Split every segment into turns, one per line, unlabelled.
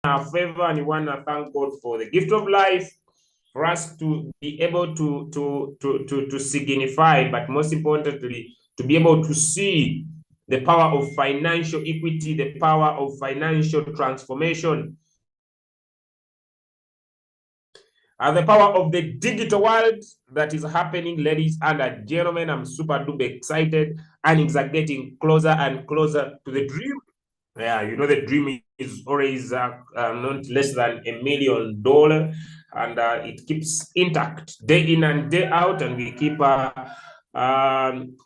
our favor, and we want to thank God for the gift of life, for us to be able to signify, but most importantly, to be able to see the power of financial equity, the power of financial transformation, and the power of the digital world that is happening, ladies and gentlemen. I'm super duper excited. Earnings are getting closer and closer to the dream. Yeah, you know, the dream is always not less than $1 million, and it keeps intact day in and day out, and we keep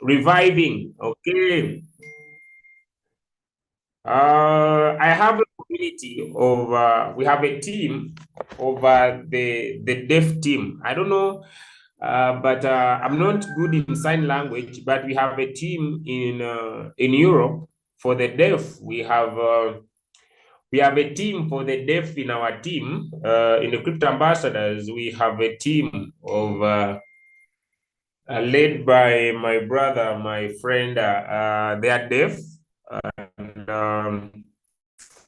reviving. Okay. I have a community of we have a team of the deaf team. I don't know, but I'm not good in sign language. But we have a team in Europe for the deaf. We have a team for the deaf in our team. In the Crypto Ambassadors, we have a team of led by my brother, my friend. They are deaf. And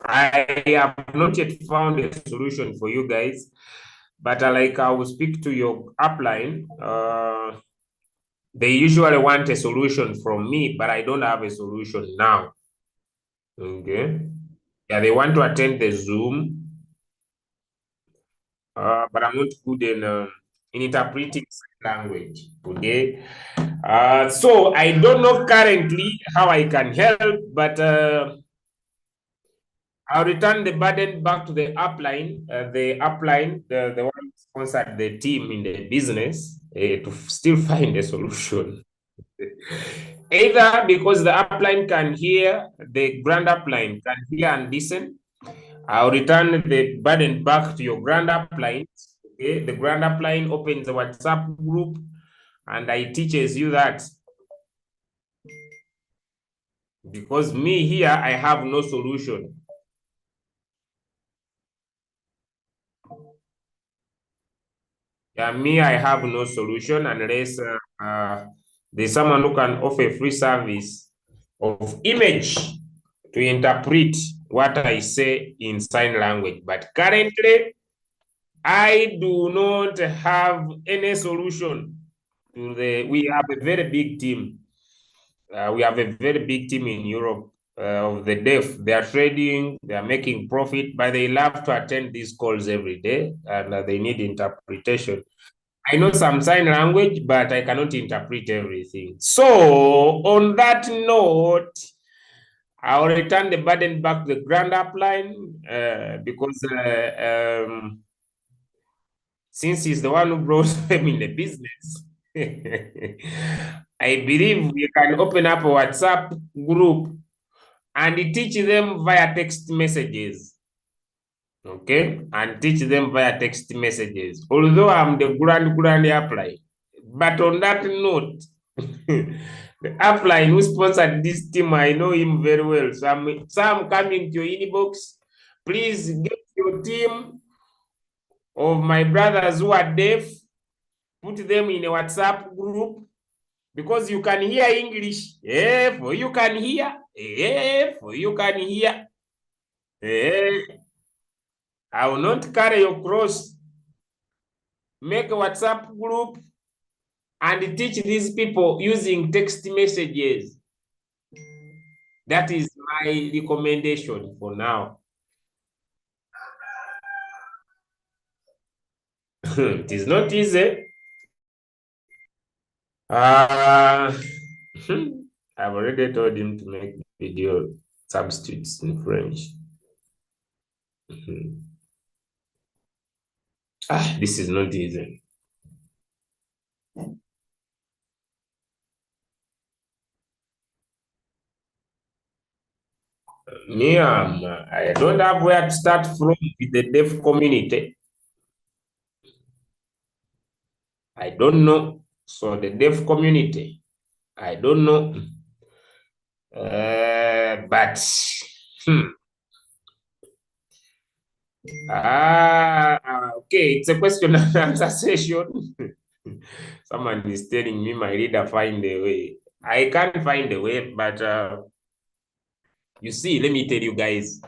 I have not yet found a solution for you guys, but like I will speak to your upline. They usually want a solution from me, but I don't have a solution now. Okay. Yeah, they want to attend the Zoom, but I'm not good in interpreting language. Okay. So I don't know currently how I can help, but I'll return the burden back to the upline. The one who sponsored the team in the business, to still find a solution. Either because the upline can hear, the grand upline can hear and listen. I'll return the burden back to your grand upline. Okay? The grand upline opens a WhatsApp group, and I teaches you that. Because me here, I have no solution. Yeah, me, I have no solution unless there's someone who can offer free service of image to interpret what I say in sign language. But currently, I do not have any solution to we have a very big team. We have a very big team in Europe of the deaf. They are trading, they are making profit, but they love to attend these calls every day, and they need interpretation. I know some sign language, but I cannot interpret everything. So on that note, I'll return the burden back to the grand upline because since he's the one who brought them in the business, I believe we can open up a WhatsApp group and teach them via text messages. Okay, and teach them via text messages. Although I'm the grand upline, but on that note, the upline who sponsored this team, I know him very well. So I'm coming to your inbox. Please get your team of my brothers who are deaf, put them in a WhatsApp group, because you can hear English. For you can hear. For you can hear. I will not carry your cross. Make a WhatsApp group and teach these people using text messages. That is my recommendation for now. It is not easy. I've already told him to make video substitutes in French. This is not easy. Me, I don't have where to start from with the deaf community. I don't know. So the deaf community, I don't know. But okay, it's a question and answer session. Someone is telling me my leader find a way. I can't find a way, but you see, let me tell you guys.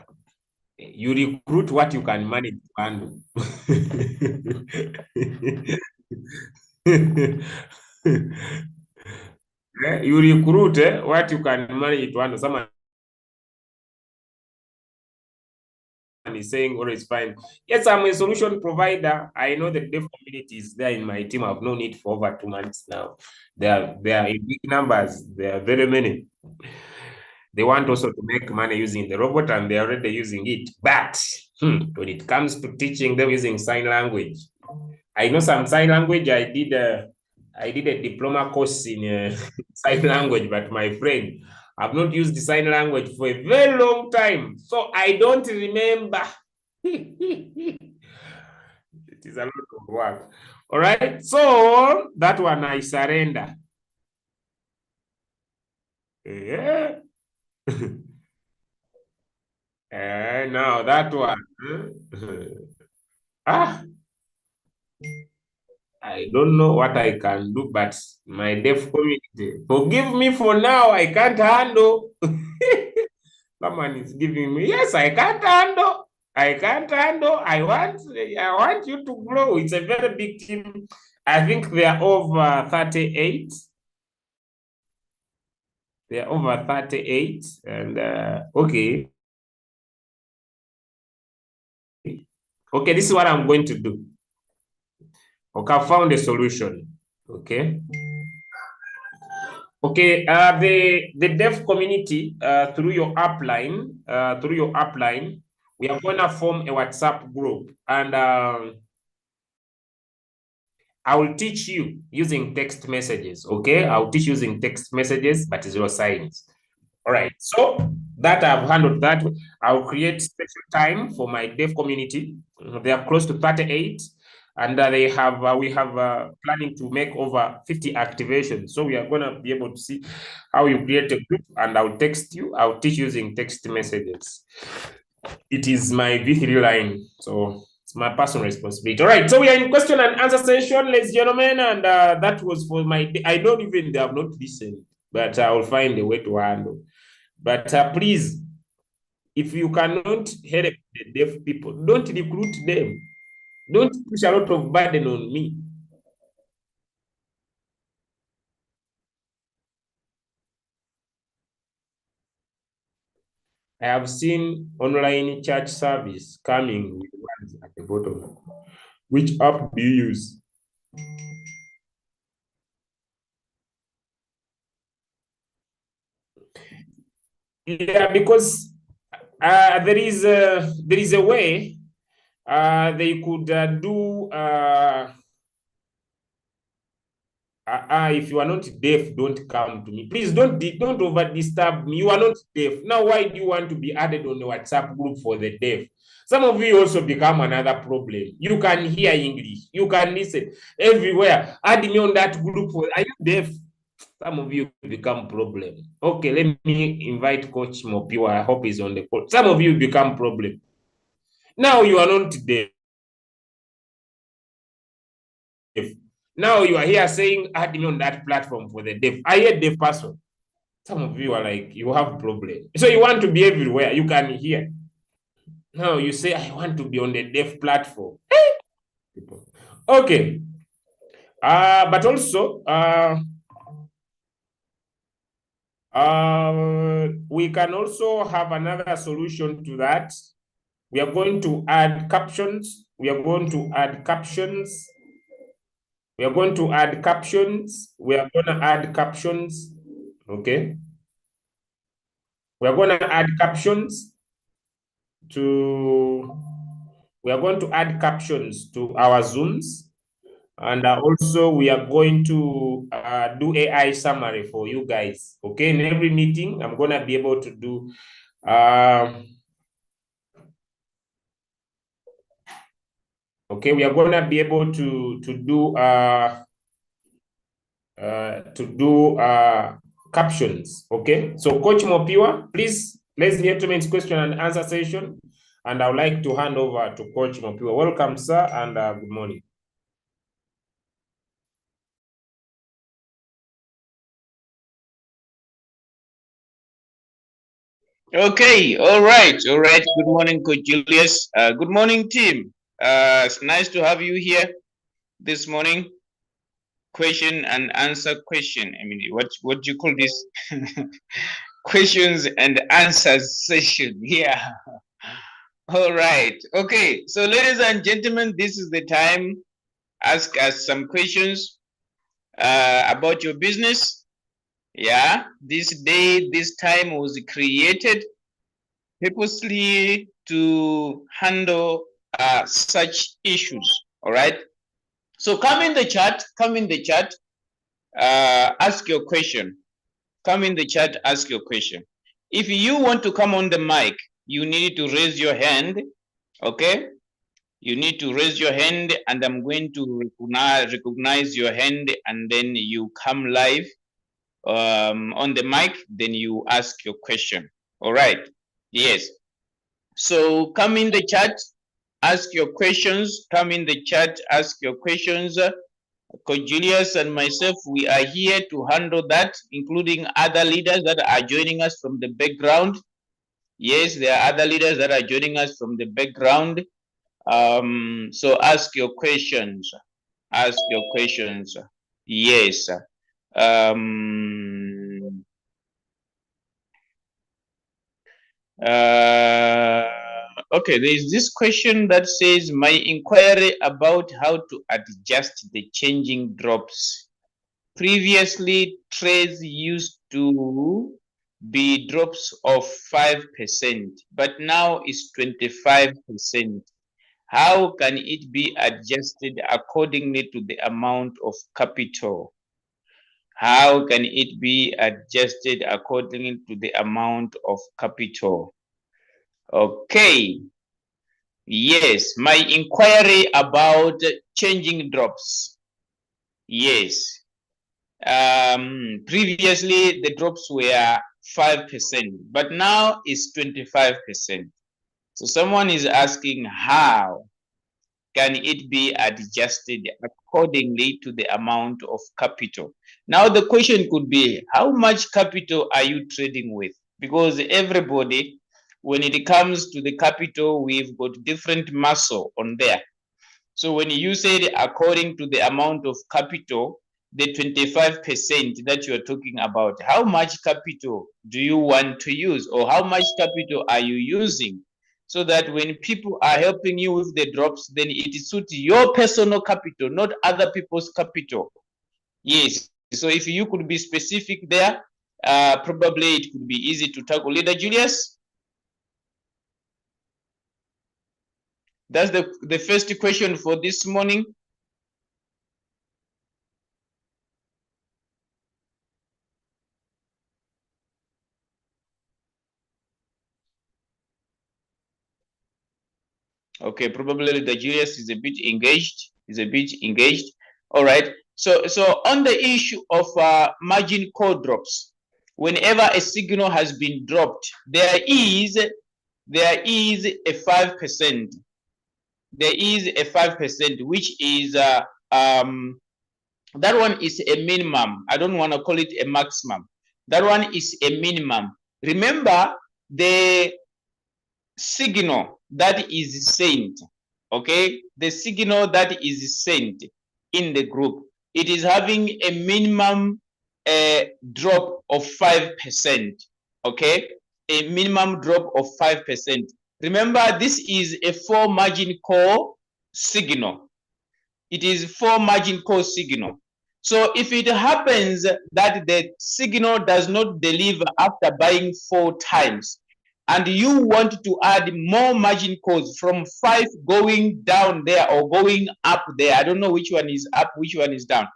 You recruit what you can manage to handle. You recruit what you can manage to handle. Someone is saying, "Oh, it's fine." Yes, I'm a solution provider. I know the dev community is there in my team. I've known it for over 2 months now. They are in big numbers. There are very many. They want also to make money using the robot, and they're already using it. But when it comes to teaching them using sign language, I know some sign language. I did a diploma course in sign language, but my friend, I've not used the sign language for a very long time, so I don't remember. It is a lot of work. All right, so that one I surrender. Yeah. Now that one. Ah, I don't know what I can do, but my deaf community, forgive me for now. I can't handle. Someone is giving me, yes, I can't handle. I can't handle. I want you to grow. It's a very big team. I think they are over 38. They are over 38. And okay. Okay, this is what I'm going to do. Okay, I found a solution. Okay. Okay, the dev community through your upline, we are gonna form a WhatsApp group, and I will teach you using text messages. Okay, I'll teach using text messages, but zero signs. All right. So that I've handled that. I'll create special time for my dev community. They are close to 38, and we have planning to make over 50 activations. So we are gonna be able to see how you create a group, and I'll text you. I'll teach using text messages. It is my V3 line, so it's my personal responsibility. All right, so we are in question and answer session, ladies and gentlemen, and that was for my. I don't even they have not listened, but I will find a way to handle. But please, if you cannot help the deaf people, don't recruit them. Don't push a lot of burden on me. I have seen online church service coming with words at the bottom. Which app do you use? Yeah, because there is a way they could do if you are not deaf, don't come to me. Please don't over disturb me. You are not deaf. Now, why do you want to be added on the WhatsApp group for the deaf? Some of you also become another problem. You can hear English. You can listen everywhere. Add me on that group. Are you deaf? Some of you become problem. Okay, let me invite Coach Mopiwa. I hope he's on the call. Some of you become problem. Now you are not deaf. Now you are here saying add me on that platform for the deaf. I a deaf person. Some of you are like, you have problem. So you want to be everywhere. You can hear. Now you say, I want to be on the deaf platform. Okay. But also, we can also have another solution to that. We are going to add captions. We are going to add captions. We are going to add captions. We are going to add captions. Okay. We are going to add captions to we are going to add captions to our Zooms. And also we are going to do AI summary for you guys. Okay, in every meeting, I'm going to be able to do okay, we are going to be able to do captions. Okay, so Coach Mopiwa, please, ladies and gentlemen, it's question and answer session. And I would like to hand over to Coach Mopiwa. Welcome, sir, and good morning.
Okay, all right, all right. Good morning, Coach Julius. Good morning, team. It's nice to have you here this morning. Question and answer question. I mean, what do you call this? Questions and answers session. Yeah. All right. Okay. So, ladies and gentlemen, this is the time. Ask us some questions about your business. Yeah. This day, this time was created purposely to handle such issues. All right. So come in the chat. Come in the chat. Ask your question. Come in the chat. Ask your question. If you want to come on the mic, you need to raise your hand. Okay. You need to raise your hand, and I'm going to recognize your hand, and then you come live on the mic. Then you ask your question. All right. Yes. So come in the chat, ask your questions. Come in the chat, ask your questions. Coach Julius and myself, we are here to handle that, including other leaders that are joining us from the background. Yes, there are other leaders that are joining us from the background. So ask your questions. Ask your questions. Yes. Um, okay, there is this question that says, my inquiry about how to adjust the changing drops. Previously, trades used to be drops of 5%, but now it's 25%. How can it be adjusted accordingly to the amount of capital? How can it be adjusted accordingly to the amount of capital? Okay. Yes, my inquiry about changing drops. Yes. Previously the drops were 5%, but now it's 25%. So someone is asking how can it be adjusted accordingly to the amount of capital? Now the question could be, how much capital are you trading with? Because everybody, when it comes to the capital, we've got different muscle on there. So when you said according to the amount of capital, the 25% that you're talking about, how much capital do you want to use, or how much capital are you using? So that when people are helping you with the drops, then it suits your personal capital, not other people's capital. Yes. So if you could be specific there, probably it could be easy to tackle. Leader Julius, that's the first question for this morning. Okay, probably the Julius is a bit engaged. All right. So on the issue of margin call drops, whenever a signal has been dropped, there is a 5%. There is a 5%, which is that one is a minimum. I don't want to call it a maximum. That one is a minimum. Remember, the signal that is sent, okay, the signal that is sent in the group, it is having a minimum drop of 5%, okay, a minimum drop of 5%. Remember, this is a 4 margin call signal. It is 4 margin call signal. So if it happens that the signal does not deliver after buying 4 times, and you want to add more margin calls from 5 going down there or going up there, I don't know which one is up, which one is down,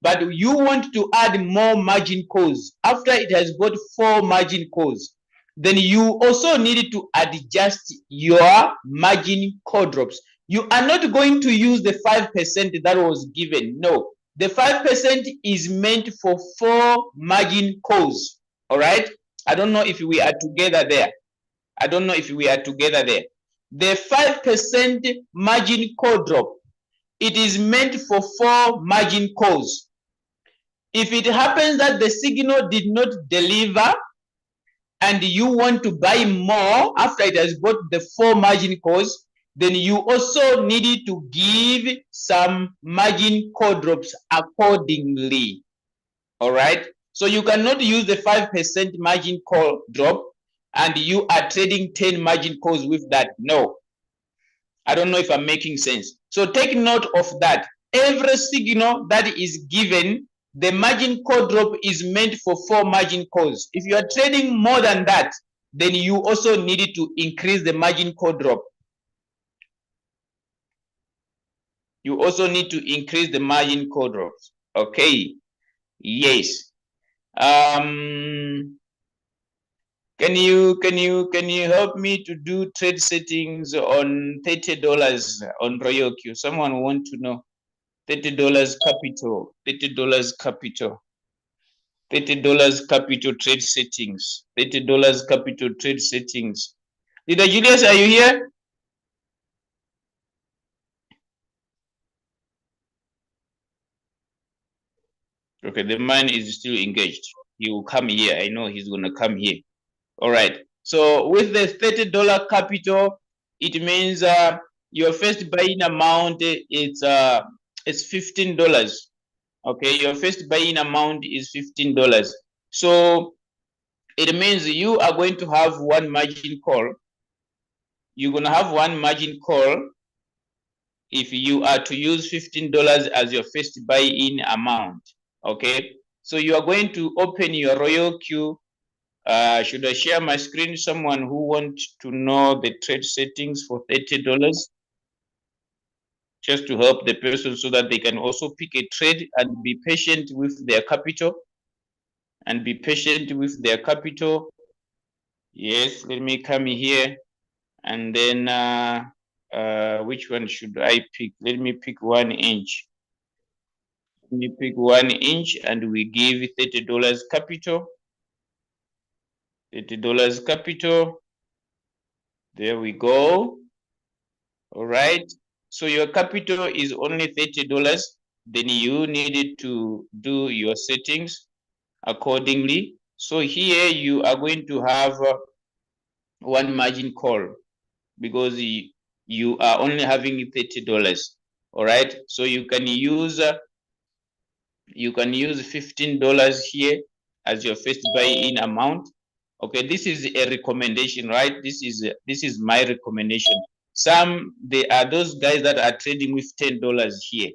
but you want to add more margin calls after it has got 4 margin calls, then you also need to adjust your margin call drops. You are not going to use the 5% that was given. No, the 5% is meant for 4 margin calls. All right. I don't know if we are together there. I don't know if we are together there. The 5% margin call drop, it is meant for 4 margin calls. If it happens that the signal did not deliver, and you want to buy more after it has bought the 4 margin calls, then you also need to give some margin call drops accordingly. All right. So you cannot use the 5% margin call drop and you are trading 10 margin calls with that. No. I don't know if I'm making sense. So take note of that. Every signal that is given, the margin call drop is meant for 4 margin calls. If you are trading more than that, then you also need to increase the margin call drop. You also need to increase the margin call drops. Okay. Yes. Can you help me to do trade settings on $30 on Royalq? Someone want to know. $30 capital, $30 capital, $30 capital trade settings, $30 capital trade settings. Leader Julius, are you here? Okay, the man is still engaged. He will come here. I know he's gonna come here. All right. So with the $30 capital, it means your first buying amount it's $15. Okay, your first buying amount is $15. So it means you are going to have one margin call. You're going to have one margin call if you are to use $15 as your first buy-in amount. Okay, so you are going to open your Royalq. Should I share my screen? Someone who wants to know the trade settings for $30, just to help the person so that they can also pick a trade and be patient with their capital. And be patient with their capital. Yes, let me come here. And then which one should I pick? Let me pick 1 inch. Let me pick 1 inch and we give $30 capital. $30 capital. There we go. All right. So your capital is only $30. Then you needed to do your settings accordingly. So here you are going to have one margin call because you are only having $30. All right. So you can use $15 here as your first buy-in amount. Okay, this is a recommendation, right? This is my recommendation. There are those guys that are trading with $10 here.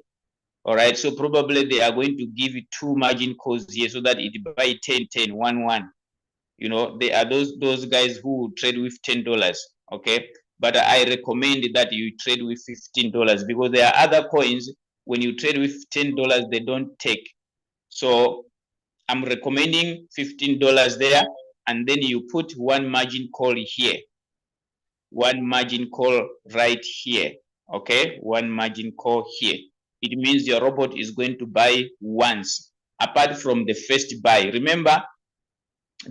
All right, so probably they are going to give you 2 margin calls here so that it buy 10 10 1 1. You know, they are those guys who trade with $10. Okay, but I recommend that you trade with $15 because there are other coins when you trade with $10 they don't take. So I'm recommending $15 there, and then you put one margin call here, one margin call right here. Okay, one margin call here. It means your robot is going to buy once apart from the first buy. Remember,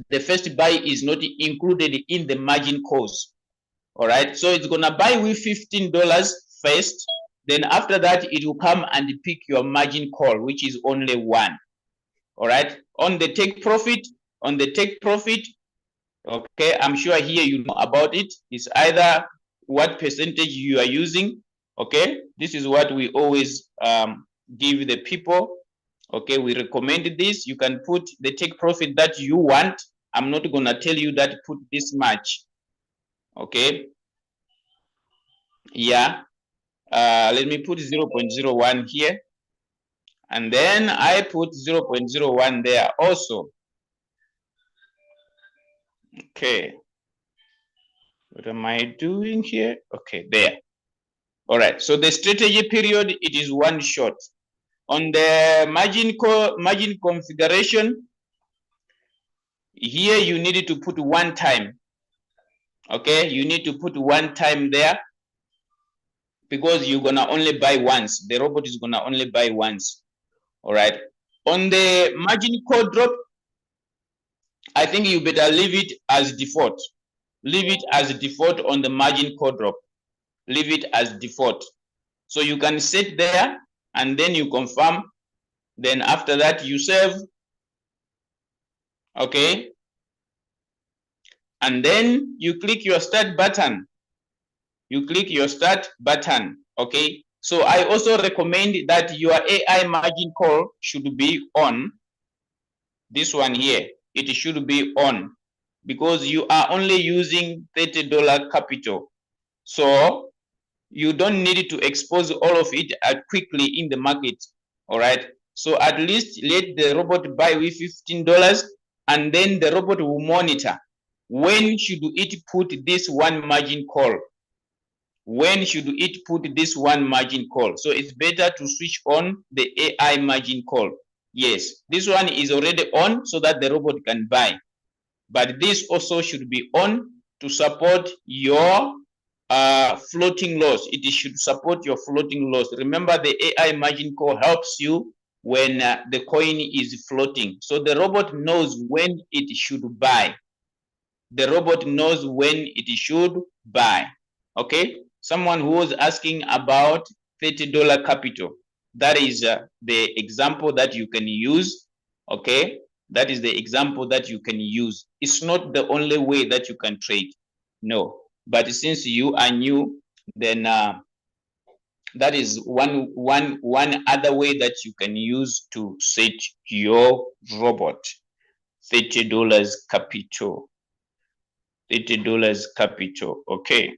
the first buy is not included in the margin calls. All right, so it's gonna buy with $15 first, then after that it will come and pick your margin call, which is only 1. All right, on the take profit, okay, I'm sure here you know about it. It's either what percentage you are using. Okay, this is what we always give the people. Okay, we recommend this. You can put the take profit that you want. I'm not gonna tell you that put this much. Okay, yeah, let me put 0.01 here, and then I put 0.01 there also. Okay, what am I doing here? Okay, there. All right, so the strategy period, it is 1 shot. On the margin configuration, here you need to put 1 time. Okay, you need to put 1 time there because you're gonna only buy once. The robot is gonna only buy once. All right, on the margin call drop, I think you better leave it as default. Leave it as default on the margin call drop. Leave it as default. So you can set there and then you confirm. Then after that you save. Okay. and then you click your start button. You click your start button. Okay, so I also recommend that your AI margin call should be on. This one here, it should be on, because you are only using $30 capital, so you don't need to expose all of it quickly in the market. All right, so at least let the robot buy with $15, and then the robot will monitor when should it put this one margin call. When should it put this one margin call? So it's better to switch on the AI margin call. Yes, this one is already on so that the robot can buy, but this also should be on to support your floating loss. It should support your floating loss. Remember, the AI margin call helps you when the coin is floating, so the robot knows when it should buy. The robot knows when it should buy. Okay, someone who was asking about $30 capital, that is the example that you can use. Okay, that is the example that you can use. It's not the only way that you can trade, no, but since you are new, then that is one other way that you can use to set your robot. $30 capital. $30 capital. Okay,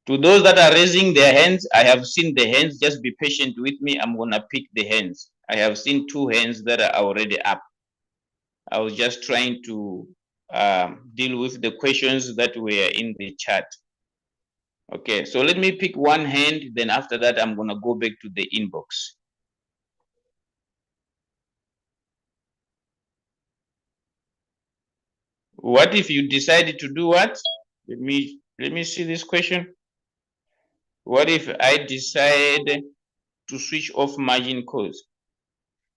to those that are raising their hands, I have seen the hands. Just be patient with me. I'm gonna pick the hands. I have seen 2 hands that are already up. I was just trying to deal with the questions that were in the chat. Okay, so let me pick 1 hand, then after that I'm gonna go back to the inbox. What if you decided to do what? Let me see this question. What if I decide to switch off margin calls?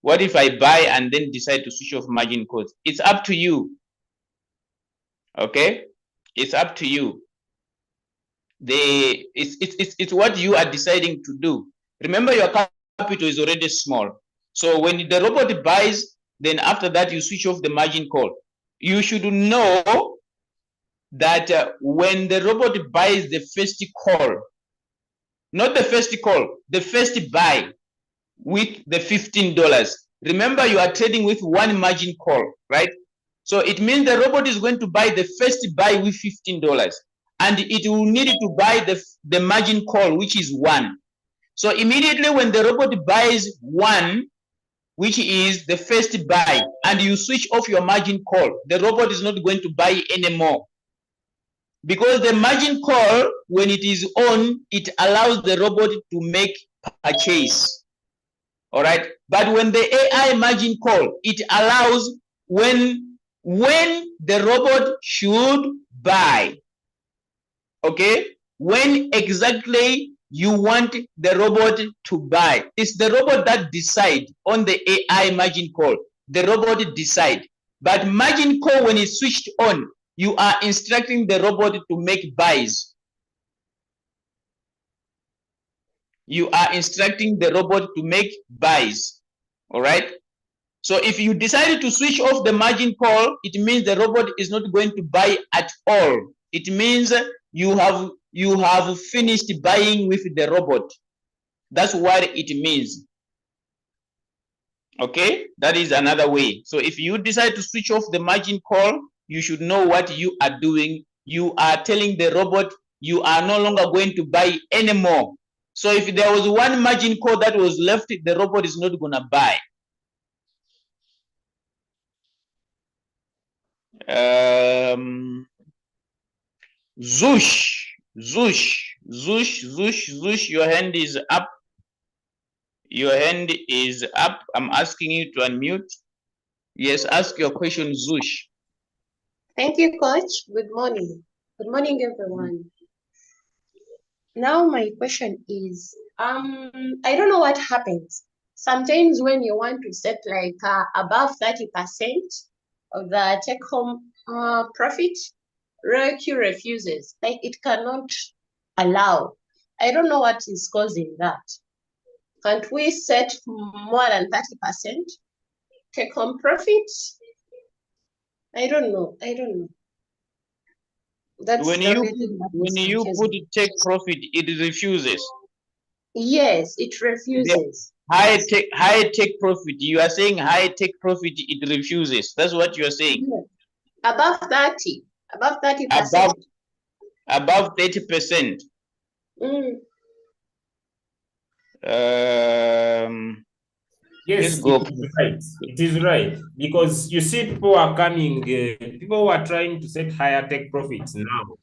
What if I buy and then decide to switch off margin calls? It's up to you. Okay, it's up to you. It's what you are deciding to do. Remember, your capital is already small, so when the robot buys, then after that you switch off the margin call. You should know that when the robot buys the first call, not the first call, the first buy with the $15. Remember, you are trading with 1 margin call, right? So it means the robot is going to buy the first buy with $15, and it will need to buy the margin call, which is 1. So immediately when the robot buys 1, which is the first buy, and you switch off your margin call, the robot is not going to buy anymore. Because the margin call, when it is on, it allows the robot to make purchase. All right, but when the AI margin call, it allows when the robot should buy. Okay, when exactly you want the robot to buy. It's the robot that decide on the AI margin call. The robot decide, but margin call, when it's switched on, you are instructing the robot to make buys. You are instructing the robot to make buys. All right, so if you decided to switch off the margin call, it means the robot is not going to buy at all. It means you have finished buying with the robot. That's what it means. Okay, that is another way. So if you decide to switch off the margin call, you should know what you are doing. You are telling the robot you are no longer going to buy anymore. So if there was 1 margin call that was left, the robot is not going to buy. Zush, your hand is up. Your hand is up. I'm asking you to unmute. Yes, ask your question, Zush.
Thank you, Coach. Good morning. Good morning, everyone. Now my question is, I don't know what happens. Sometimes when you want to set like above 30% of the take-home profit, Royalq refuses. Like it cannot allow. I don't know what is causing that. Can't we set more than 30% take-home profit? I don't know. That's
when
the only thing that is
you put
confusing.
take profit, it refuses.
Yes, it
The
refuses.
high take profit. You are saying high take profit, it refuses. That's what you are saying.
Yes. Above 30, above 30%.
Above 30%.
Mm.
Let's
Yes, it
go.
is right. It is right. Because you see, people are coming, people who are trying to set higher take profits now.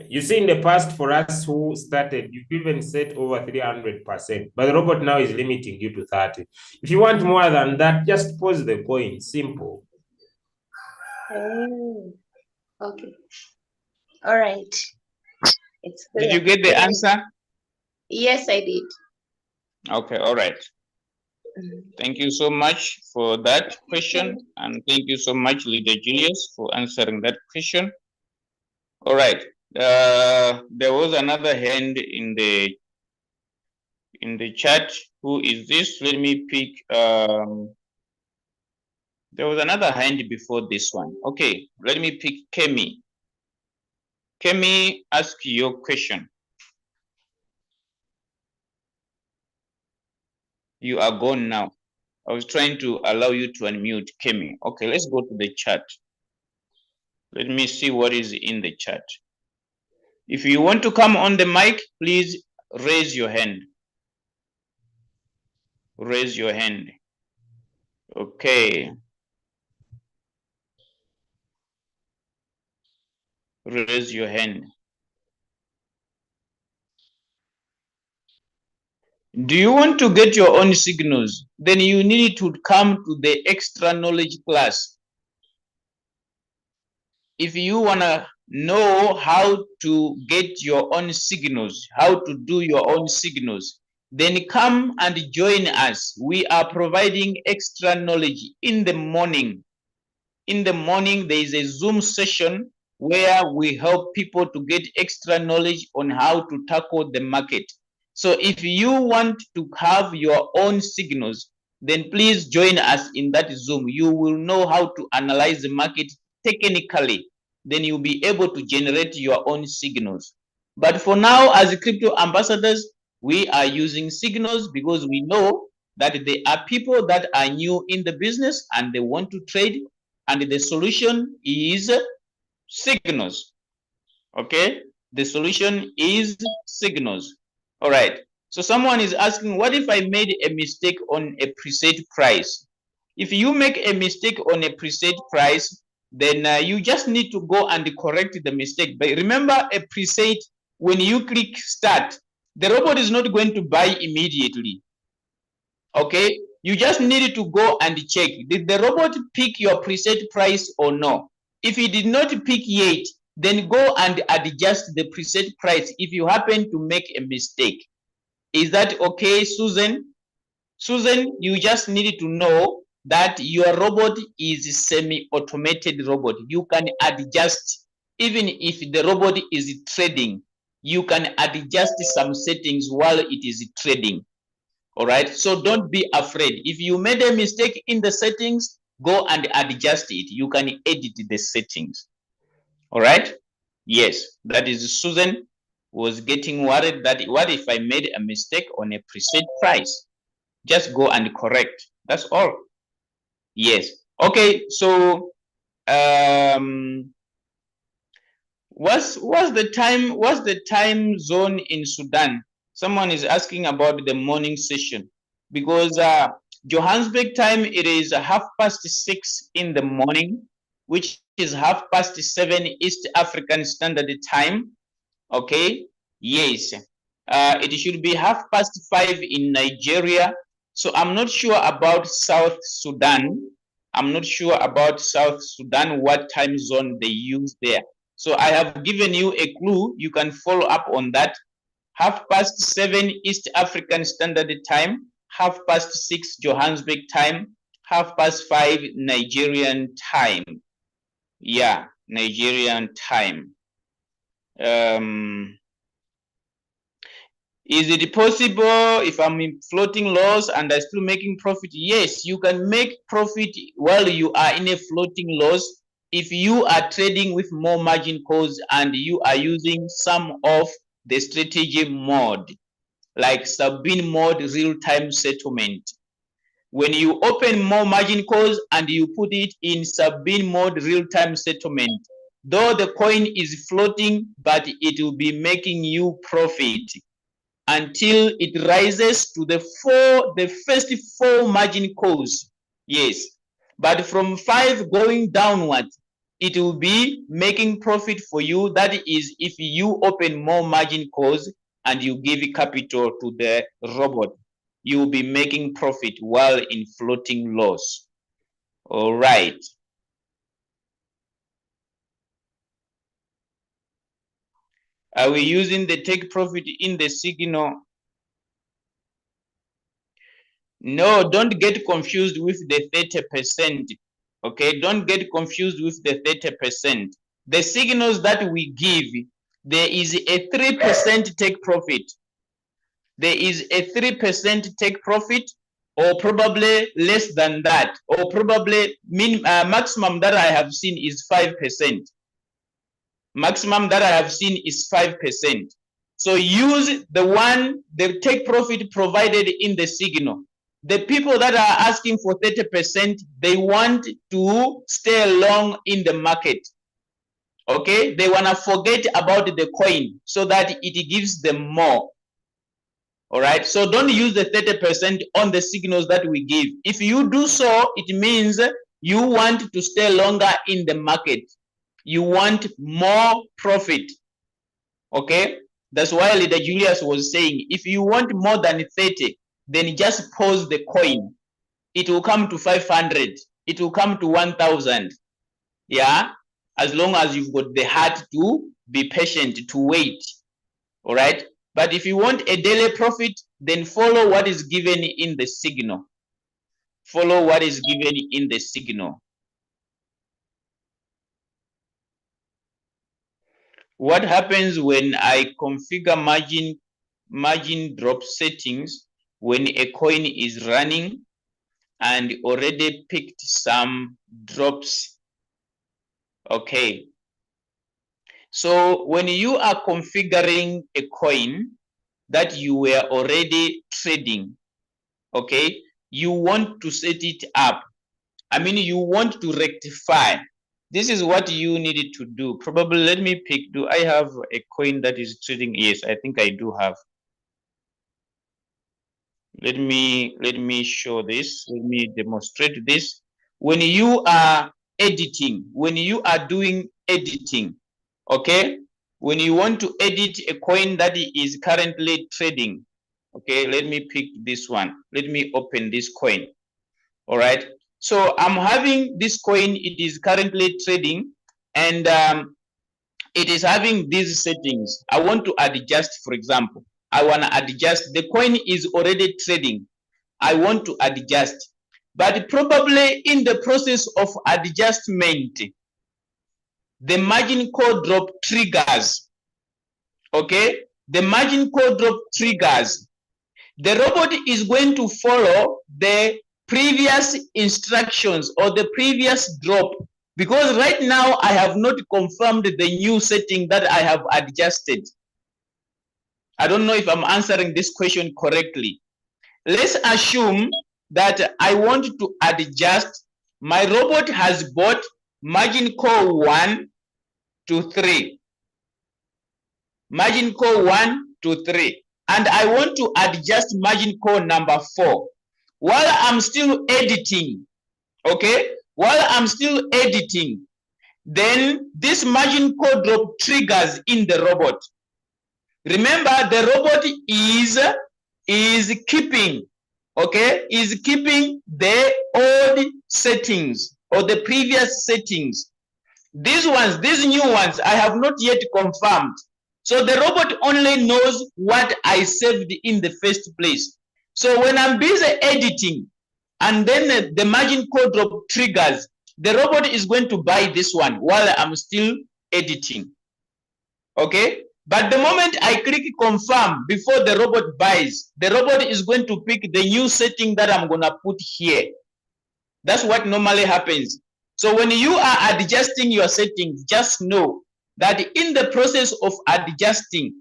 You see, in the past, for us who started, you've even set over 300%, but the robot now is limiting you to 30. If you want more than that, just pause the coin. Simple.
Oh, okay. All right. It's
Did
clear.
you get the answer?
Yes, I did.
Okay, all right.
Mm.
Thank you so much for that question, and thank you so much, Leader Julius, for answering that question. All right. There was another hand in the chat. Who is this? Let me pick. There was another hand before this one. Okay, let me pick Kemi. Kemi, ask your question. You are gone now. I was trying to allow you to unmute, Kemi. Okay, let's go to the chat. Let me see what is in the chat. If you want to come on the mic, please raise your hand. Raise your hand. Okay. Raise your hand. Do you want to get your own signals? Then you need to come to the extra knowledge class. If you want to know how to get your own signals, how to do your own signals, then come and join us. We are providing extra knowledge in the morning. In the morning, there is a Zoom session where we help people to get extra knowledge on how to tackle the market. So if you want to have your own signals, then please join us in that Zoom. You will know how to analyze the market technically. Then you'll be able to generate your own signals. But for now, as crypto ambassadors, we are using signals because we know that there are people that are new in the business and they want to trade, and the solution is signals. Okay, the solution is signals. All right, so someone is asking, what if I made a mistake on a preset price? If you make a mistake on a preset price, then you just need to go and correct the mistake. But remember, a preset, when you click start, the robot is not going to buy immediately. Okay, you just need to go and check, did the robot pick your preset price or no? If it did not pick yet, then go and adjust the preset price if you happen to make a mistake. Is that okay, Susan? Susan, you just need to know that your robot is a semi-automated robot. You can adjust, even if the robot is trading, you can adjust some settings while it is trading. All right, so don't be afraid. If you made a mistake in the settings, go and adjust it. You can edit the settings. All right, yes, that is Susan was getting worried that what if I made a mistake on a preset price? Just go and correct. That's all. Yes. Okay, so what's the time zone in Sudan? Someone is asking about the morning session, because Johannesburg time, it is 6:30 in the morning, which is 7:30 East African Standard Time. Okay, yes, it should be 5:30 in Nigeria. So I'm not sure about South Sudan. I'm not sure about South Sudan, what time zone they use there. So I have given you a clue. You can follow up on that. 7:30 East African Standard Time, 6:30 Johannesburg time, 5:30 Nigerian time. Yeah, Nigerian time. Is it possible if I'm in floating loss and I'm still making profit? Yes, you can make profit while you are in a floating loss. if you are trading with more margin calls and you are using some of the strategy mode, like sub-bin mode, real-time settlement. When you open more margin calls and you put it in sub-bin mode, real-time settlement, though the coin is floating, but it will be making you profit until it rises to the first 4 margin calls. Yes, but from 5 going downwards, it will be making profit for you. That is, if you open more margin calls and you give capital to the robot, you will be making profit while in floating loss. All right. Are we using the take profit in the signal? No, don't get confused with the 30%. Okay, don't get confused with the 30%. The signals that we give, there is a 3% take profit. There is a 3% take profit, or probably less than that, or probably maximum that I have seen is 5%. Maximum that I have seen is 5%. So use the take profit provided in the signal. The people that are asking for 30%, they want to stay long in the market. Okay, they want to forget about the coin so that it gives them more. All right, so don't use the 30% on the signals that we give. If you do so, it means you want to stay longer in the market. You want more profit. Okay, that's why Leader Julius was saying, if you want more than 30, then just pause the coin. It will come to 500. It will come to 1,000. Yeah, as long as you've got the heart to be patient, to wait. All right, but if you want a daily profit, then follow what is given in the signal. Follow what is given in the signal. What happens when I configure margin drop settings when a coin is running and already picked some drops? Okay, so when you are configuring a coin that you were already trading, okay, you want to set it up. I mean, you want to rectify. This is what you needed to do. Probably, let me pick, do I have a coin that is trading? Yes, I think I do have. Let me show this. Let me demonstrate this. When you are editing, when you are doing editing, okay, when you want to edit a coin that is currently trading, okay, let me pick this one. Let me open this coin. All right, so I'm having this coin. It is currently trading, and it is having these settings. I want to adjust. For example, I want to adjust. The coin is already trading. I want to adjust, but probably in the process of adjustment, the margin call drop triggers. Okay, the margin call drop triggers. The robot is going to follow the previous instructions or the previous drop, because right now I have not confirmed the new setting that I have adjusted. I don't know if I'm answering this question correctly. Let's assume that I want to adjust. My robot has bought margin call 1 to 3. Margin call 1 to 3. And I want to adjust margin call number 4. While I'm still editing, okay, while I'm still editing, then this margin call drop triggers in the robot. Remember, the robot is keeping, okay, is keeping the old settings or the previous settings. These ones, these new ones, I have not yet confirmed. So the robot only knows what I saved in the first place. So when I'm busy editing and then the margin call drop triggers, the robot is going to buy this one while I'm still editing. Okay? But the moment I click confirm before the robot buys, the robot is going to pick the new setting that I'm going to put here. That's what normally happens. So when you are adjusting your settings, just know that in the process of adjusting,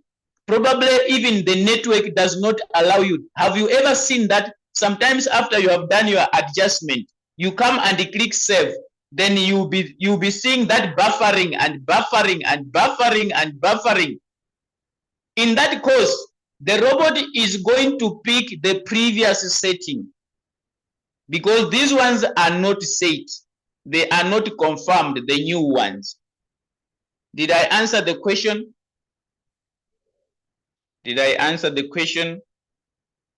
probably even the network does not allow you. Have you ever seen that sometimes after you have done your adjustment, you come and click save, then you'll be seeing that buffering and buffering and buffering and buffering. In that course, the robot is going to pick the previous setting because these ones are not set. They are not confirmed, the new ones. Did I answer the question? Did I answer the question?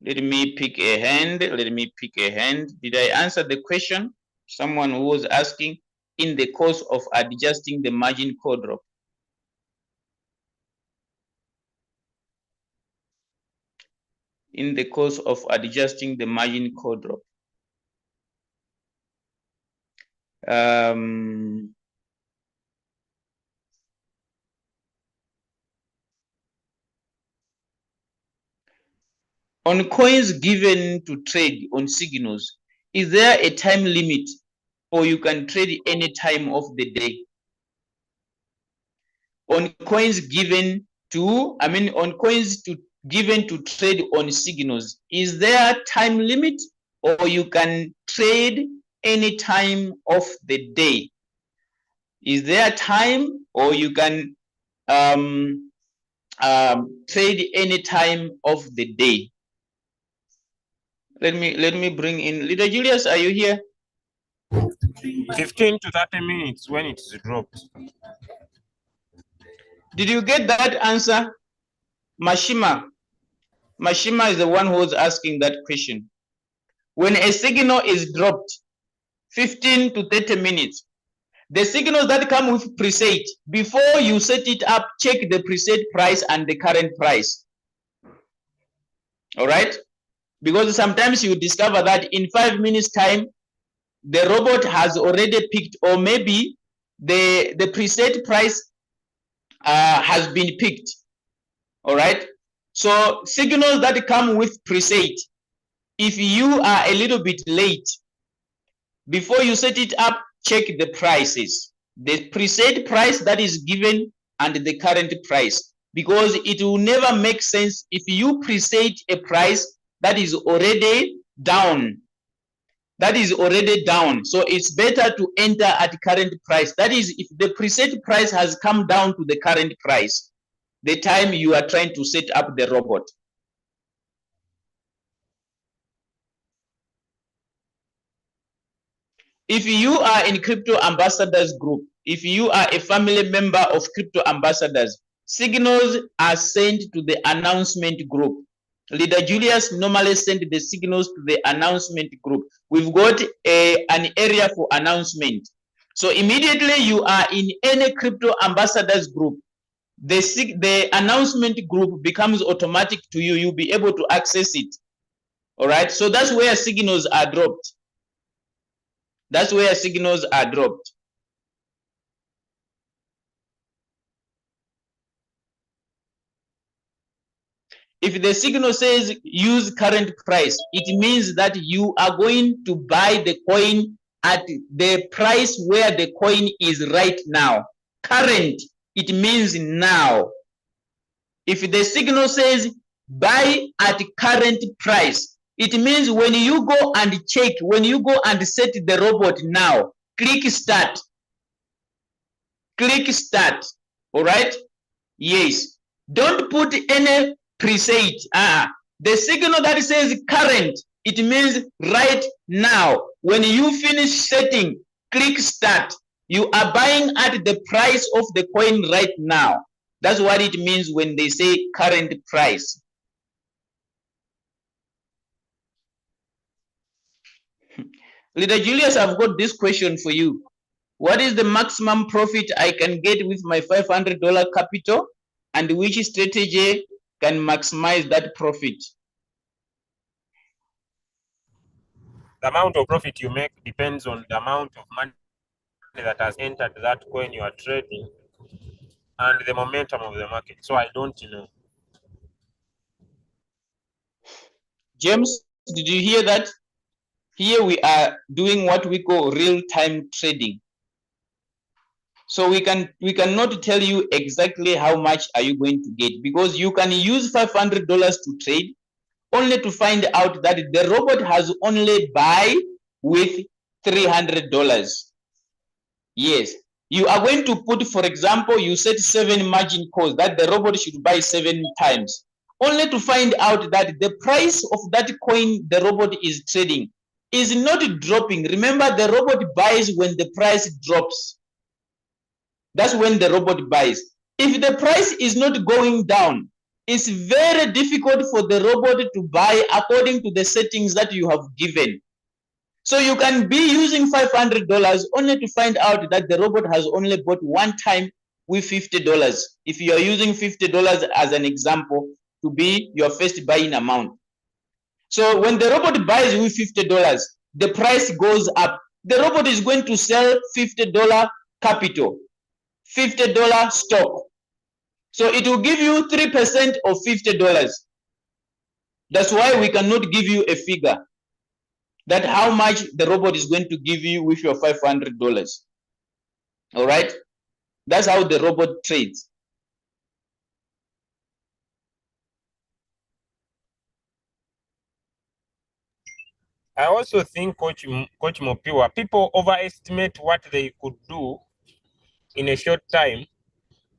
Let me pick a hand. Let me pick a hand. Did I answer the question? Someone who was asking in the course of adjusting the margin call drop. In the course of adjusting the margin call drop. On coins given to trade on signals, is there a time limit or you can trade any time of the day? On coins given to, on coins given to trade on signals, is there a time limit or you can trade any time of the day? Is there a time or you can trade any time of the day? Let me bring in Leader Julius. Are you here?
15 to 30 minutes when it's dropped.
Did you get that answer? Mashima. Mashima is the one who was asking that question. When a signal is dropped, 15 to 30 minutes, the signals that come with preset, before you set it up, check the preset price and the current price. All right? Because sometimes you discover that in 5 minutes time, the robot has already picked, or maybe the preset price has been picked. All right? So signals that come with preset, if you are a little bit late, before you set it up, check the prices, the preset price that is given and the current price, because it will never make sense if you preset a price that is already down. That is already down. So it's better to enter at current price. That is, if the preset price has come down to the current price, the time you are trying to set up the robot. If you are in Crypto Ambassadors group, if you are a family member of Crypto Ambassadors, signals are sent to the announcement group. Leader Julius normally sends the signals to the announcement group. We've got an area for announcement. So immediately you are in any Crypto Ambassadors group, the announcement group becomes automatic to you. You'll be able to access it. All right. So that's where signals are dropped. That's where signals are dropped. If the signal says use current price, it means that you are going to buy the coin at the price where the coin is right now. Current, it means now. If the signal says buy at current price, it means when you go and check, when you go and set the robot now, click start. Click start. All right? Yes. Don't put any preset. The signal that says current, it means right now. When you finish setting, click start. You are buying at the price of the coin right now. That's what it means when they say current price. Leader Julius, I've got this question for you. What is the maximum profit I can get with my $500 capital, and which strategy can maximize that profit?
The amount of profit you make depends on the amount of money that has entered that coin you are trading and the momentum of the market. So I don't know.
James, did you hear that? Here we are doing what we call real-time trading. So we cannot tell you exactly how much are you going to get, because you can use $500 to trade only to find out that the robot has only buy with $300. Yes, you are going to put, for example, you set 7 margin calls that the robot should buy 7 times, only to find out that the price of that coin the robot is trading is not dropping. Remember, the robot buys when the price drops. That's when the robot buys. If the price is not going down, it's very difficult for the robot to buy according to the settings that you have given. So you can be using $500 only to find out that the robot has only bought one time with $50. If you are using $50 as an example to be your first buying amount. So when the robot buys with $50, the price goes up. The robot is going to sell $50 capital, $50 stock. So it will give you 3% of $50. That's why we cannot give you a figure that how much the robot is going to give you with your $500. All right, that's how the robot trades.
I also think, Coach Mopiwa, people overestimate what they could do in a short time,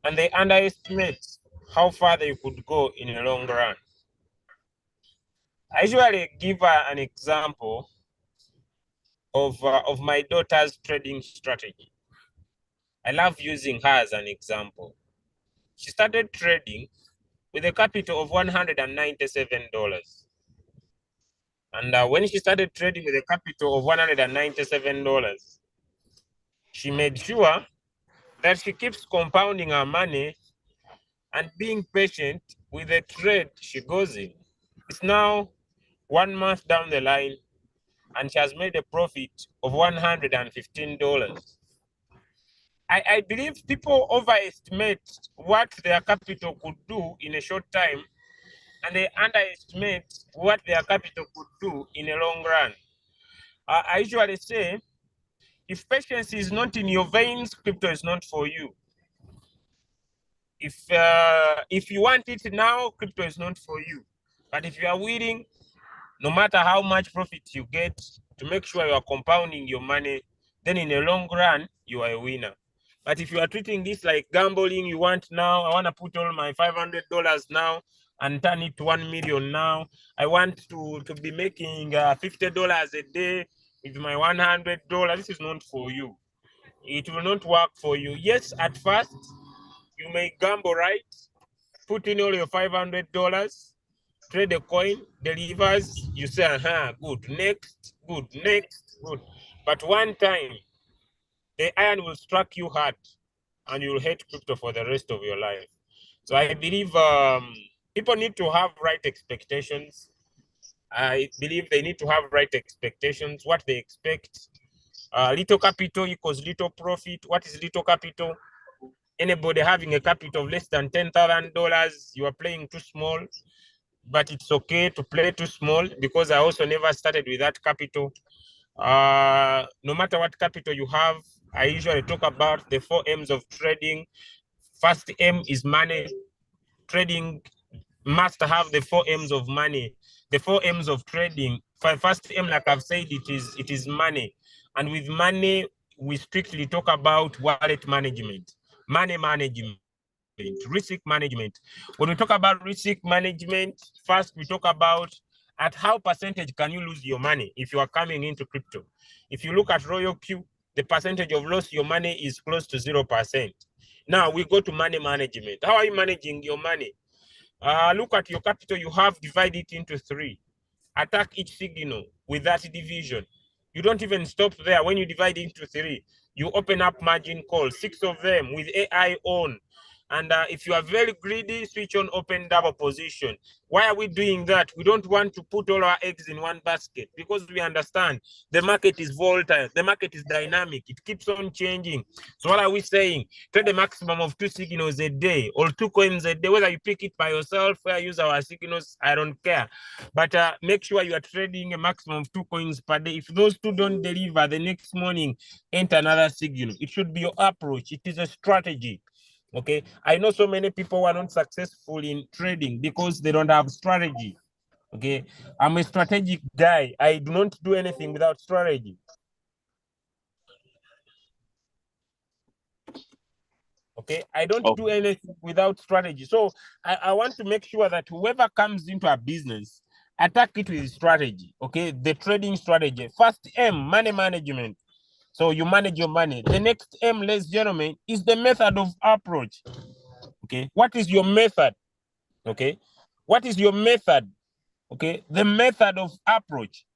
and they underestimate how far they could go in a long run. I usually give an example of my daughter's trading strategy. I love using her as an example. She started trading with a capital of $197. And when she started trading with a capital of $197, she made sure that she keeps compounding her money and being patient with the trade she goes in. It's now 1 month down the line, and she has made a profit of $115. I believe people overestimate what their capital could do in a short time, and they underestimate what their capital could do in a long run. I usually say, if patience is not in your veins, crypto is not for you. If you want it now, crypto is not for you. But if you are willing, no matter how much profit you get, to make sure you are compounding your money, then in a long run, you are a winner. But if you are treating this like gambling, you want now, I want to put all my $500 now and turn it to 1 million now. I want to be making $50 a day with my $100. This is not for you. It will not work for you. Yes, at first, you may gamble, right? Put in all your $500, trade a coin, delivers, you say, good, next, good, next, good. But one time, the iron will strike you hard and you'll hate crypto for the rest of your life. So I believe people need to have right expectations. I believe they need to have right expectations, what they expect. Little capital equals little profit. What is little capital? Anybody having a capital of less than $10,000, you are playing too small. But it's okay to play too small, because I also never started with that capital. No matter what capital you have, I usually talk about the 4 M's of trading. First M is money. Trading must have the 4 M's of money. The 4 M's of trading. First M, like I've said, it is money. And with money, we strictly talk about wallet management, money management, risk management. When we talk about risk management, first we talk about at how percentage can you lose your money if you are coming into crypto. If you look at Royalq, the percentage of loss your money is close to 0%. Now we go to money management. How are you managing your money? Look at your capital you have, divide it into 3. Attack each signal with that division. You don't even stop there. When you divide into 3, you open up margin calls, 6 of them with AI on. And if you are very greedy, switch on open double position. Why are we doing that? We don't want to put all our eggs in one basket because we understand the market is volatile, the market is dynamic, it keeps on changing. So what are we saying? Trade a maximum of 2 signals a day or 2 coins a day. Whether you pick it by yourself or use our signals, I don't care. But make sure you are trading a maximum of 2 coins per day. If those 2 don't deliver, the next morning, enter another signal. It should be your approach. It is a strategy. Okay, I know so many people who are not successful in trading because they don't have strategy. Okay, I'm a strategic guy. I do not do anything without strategy. Okay, I don't do anything without strategy. So I want to make sure that whoever comes into a business, attack it with strategy. Okay, the trading strategy. First M, money management. So you manage your money. The next M, ladies and gentlemen, is the method of approach. Okay, what is your method? Okay, what is your method? Okay, the method of approach,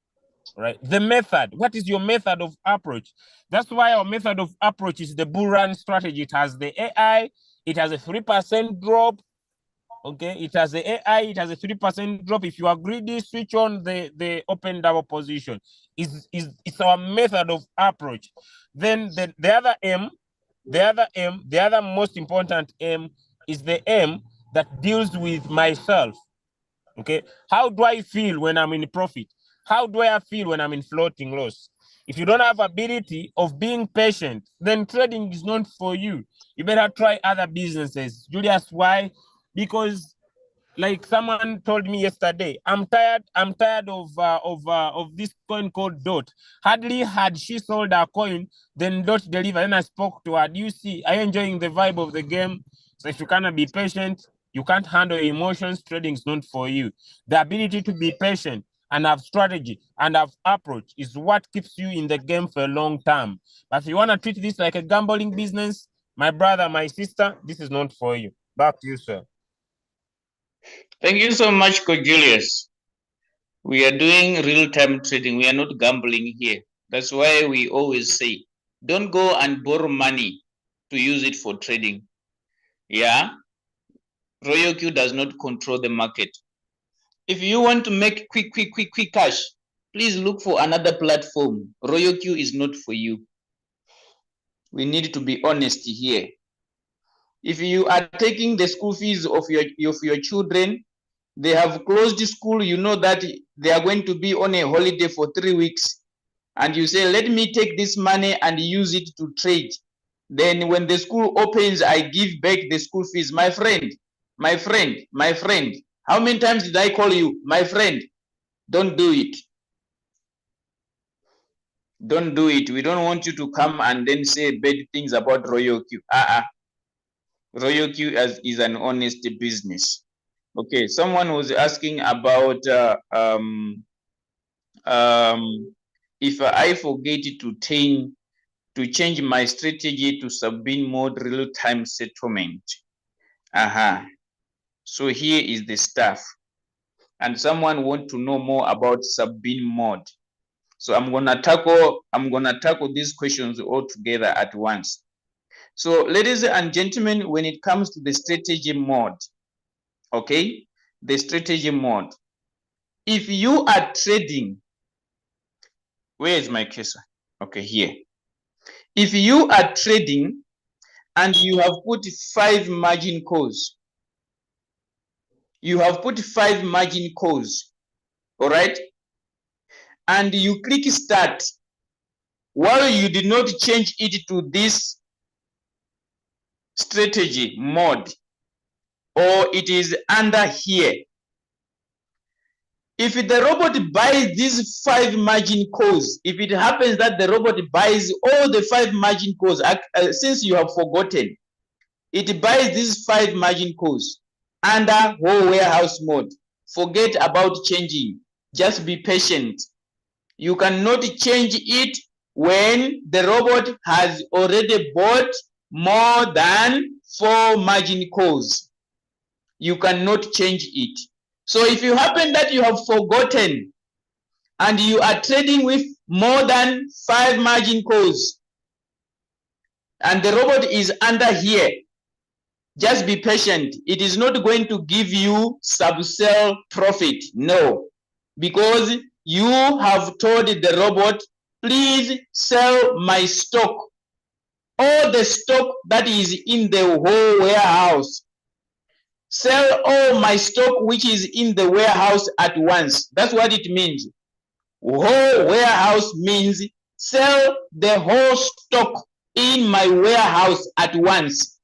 right? The method. What is your method of approach? That's why our method of approach is the bull run strategy. It has the AI, it has a 3% drop. Okay, it has the AI, it has a 3% drop. If you are greedy, switch on the open double position. It's our method of approach. Then the other M, the other most important M is the M that deals with myself. Okay, how do I feel when I'm in profit? How do I feel when I'm in floating loss? If you don't have ability of being patient, then trading is not for you. You better try other businesses. Julius, why? Because like someone told me yesterday, I'm tired of this coin called DOT. Hardly had she sold her coin, then DOT delivered. Then I spoke to her. Do you see? Are you enjoying the vibe of the game? So if you cannot be patient, you can't handle emotions, trading is not for you. The ability to be patient and have strategy and have approach is what keeps you in the game for a long time. But if you want to treat this like a gambling business, my brother, my sister, this is not for you. Back to you, sir.
Thank you so much, Coach Julius. We are doing real-time trading. We are not gambling here. That's why we always say, don't go and borrow money to use it for trading. Yeah? RoyalQ does not control the market. If you want to make quick cash, please look for another platform. RoyalQ is not for you. We need to be honest here. If you are taking the school fees of your children, they have closed school, you know that they are going to be on a holiday for 3 weeks, and you say, let me take this money and use it to trade. Then when the school opens, I give back the school fees. My friend, how many times did I call you? My friend, don't do it. Don't do it. We don't want you to come and then say bad things about RoyalQ. RoyalQ is an honest business. Okay, someone was asking about if I forget to change my strategy to sub-bin mode real-time settlement. So here is the stuff. And someone want to know more about sub-bin mode. So I'm gonna tackle these questions all together at once. So ladies and gentlemen, when it comes to the strategy mode, okay, the strategy mode, if you are trading, where is my cursor? Okay, here. If you are trading and you have put 5 margin calls, all right, and you click start, while you did not change it to this strategy mode, or it is under here, if the robot buys these 5 margin calls, if it happens that the robot buys all the 5 margin calls, since you have forgotten, it buys these 5 margin calls under whole warehouse mode. Forget about changing. Just be patient. You cannot change it when the robot has already bought more than 4 margin calls. You cannot change it. So if you happen that you have forgotten and you are trading with more than 5 margin calls and the robot is under here, Just be patient. It is not going to give you sub-sell profit. No, because you have told the robot, please sell my stock, all the stock that is in the whole warehouse. Sell all my stock which is in the warehouse at once. That's what it means. Whole warehouse means sell the whole stock in my warehouse at once.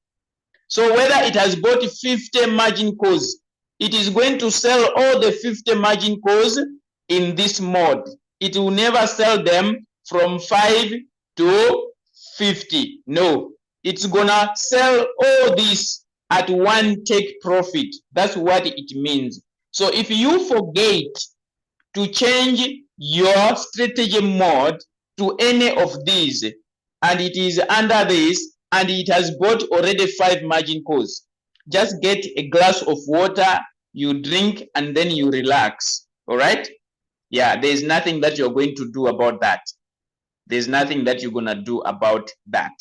So whether it has bought 50 margin calls, it is going to sell all the 50 margin calls in this mode. It will never sell them from 5 to 50. No, it's gonna sell all this at one take profit. That's what it means. So if you forget to change your strategy mode to any of these, and it is under this, and it has bought already 5 margin calls, just get a glass of water, you drink, and then you relax. All right? Yeah, there's nothing that you're going to do about that. There's nothing that you're going to do about that.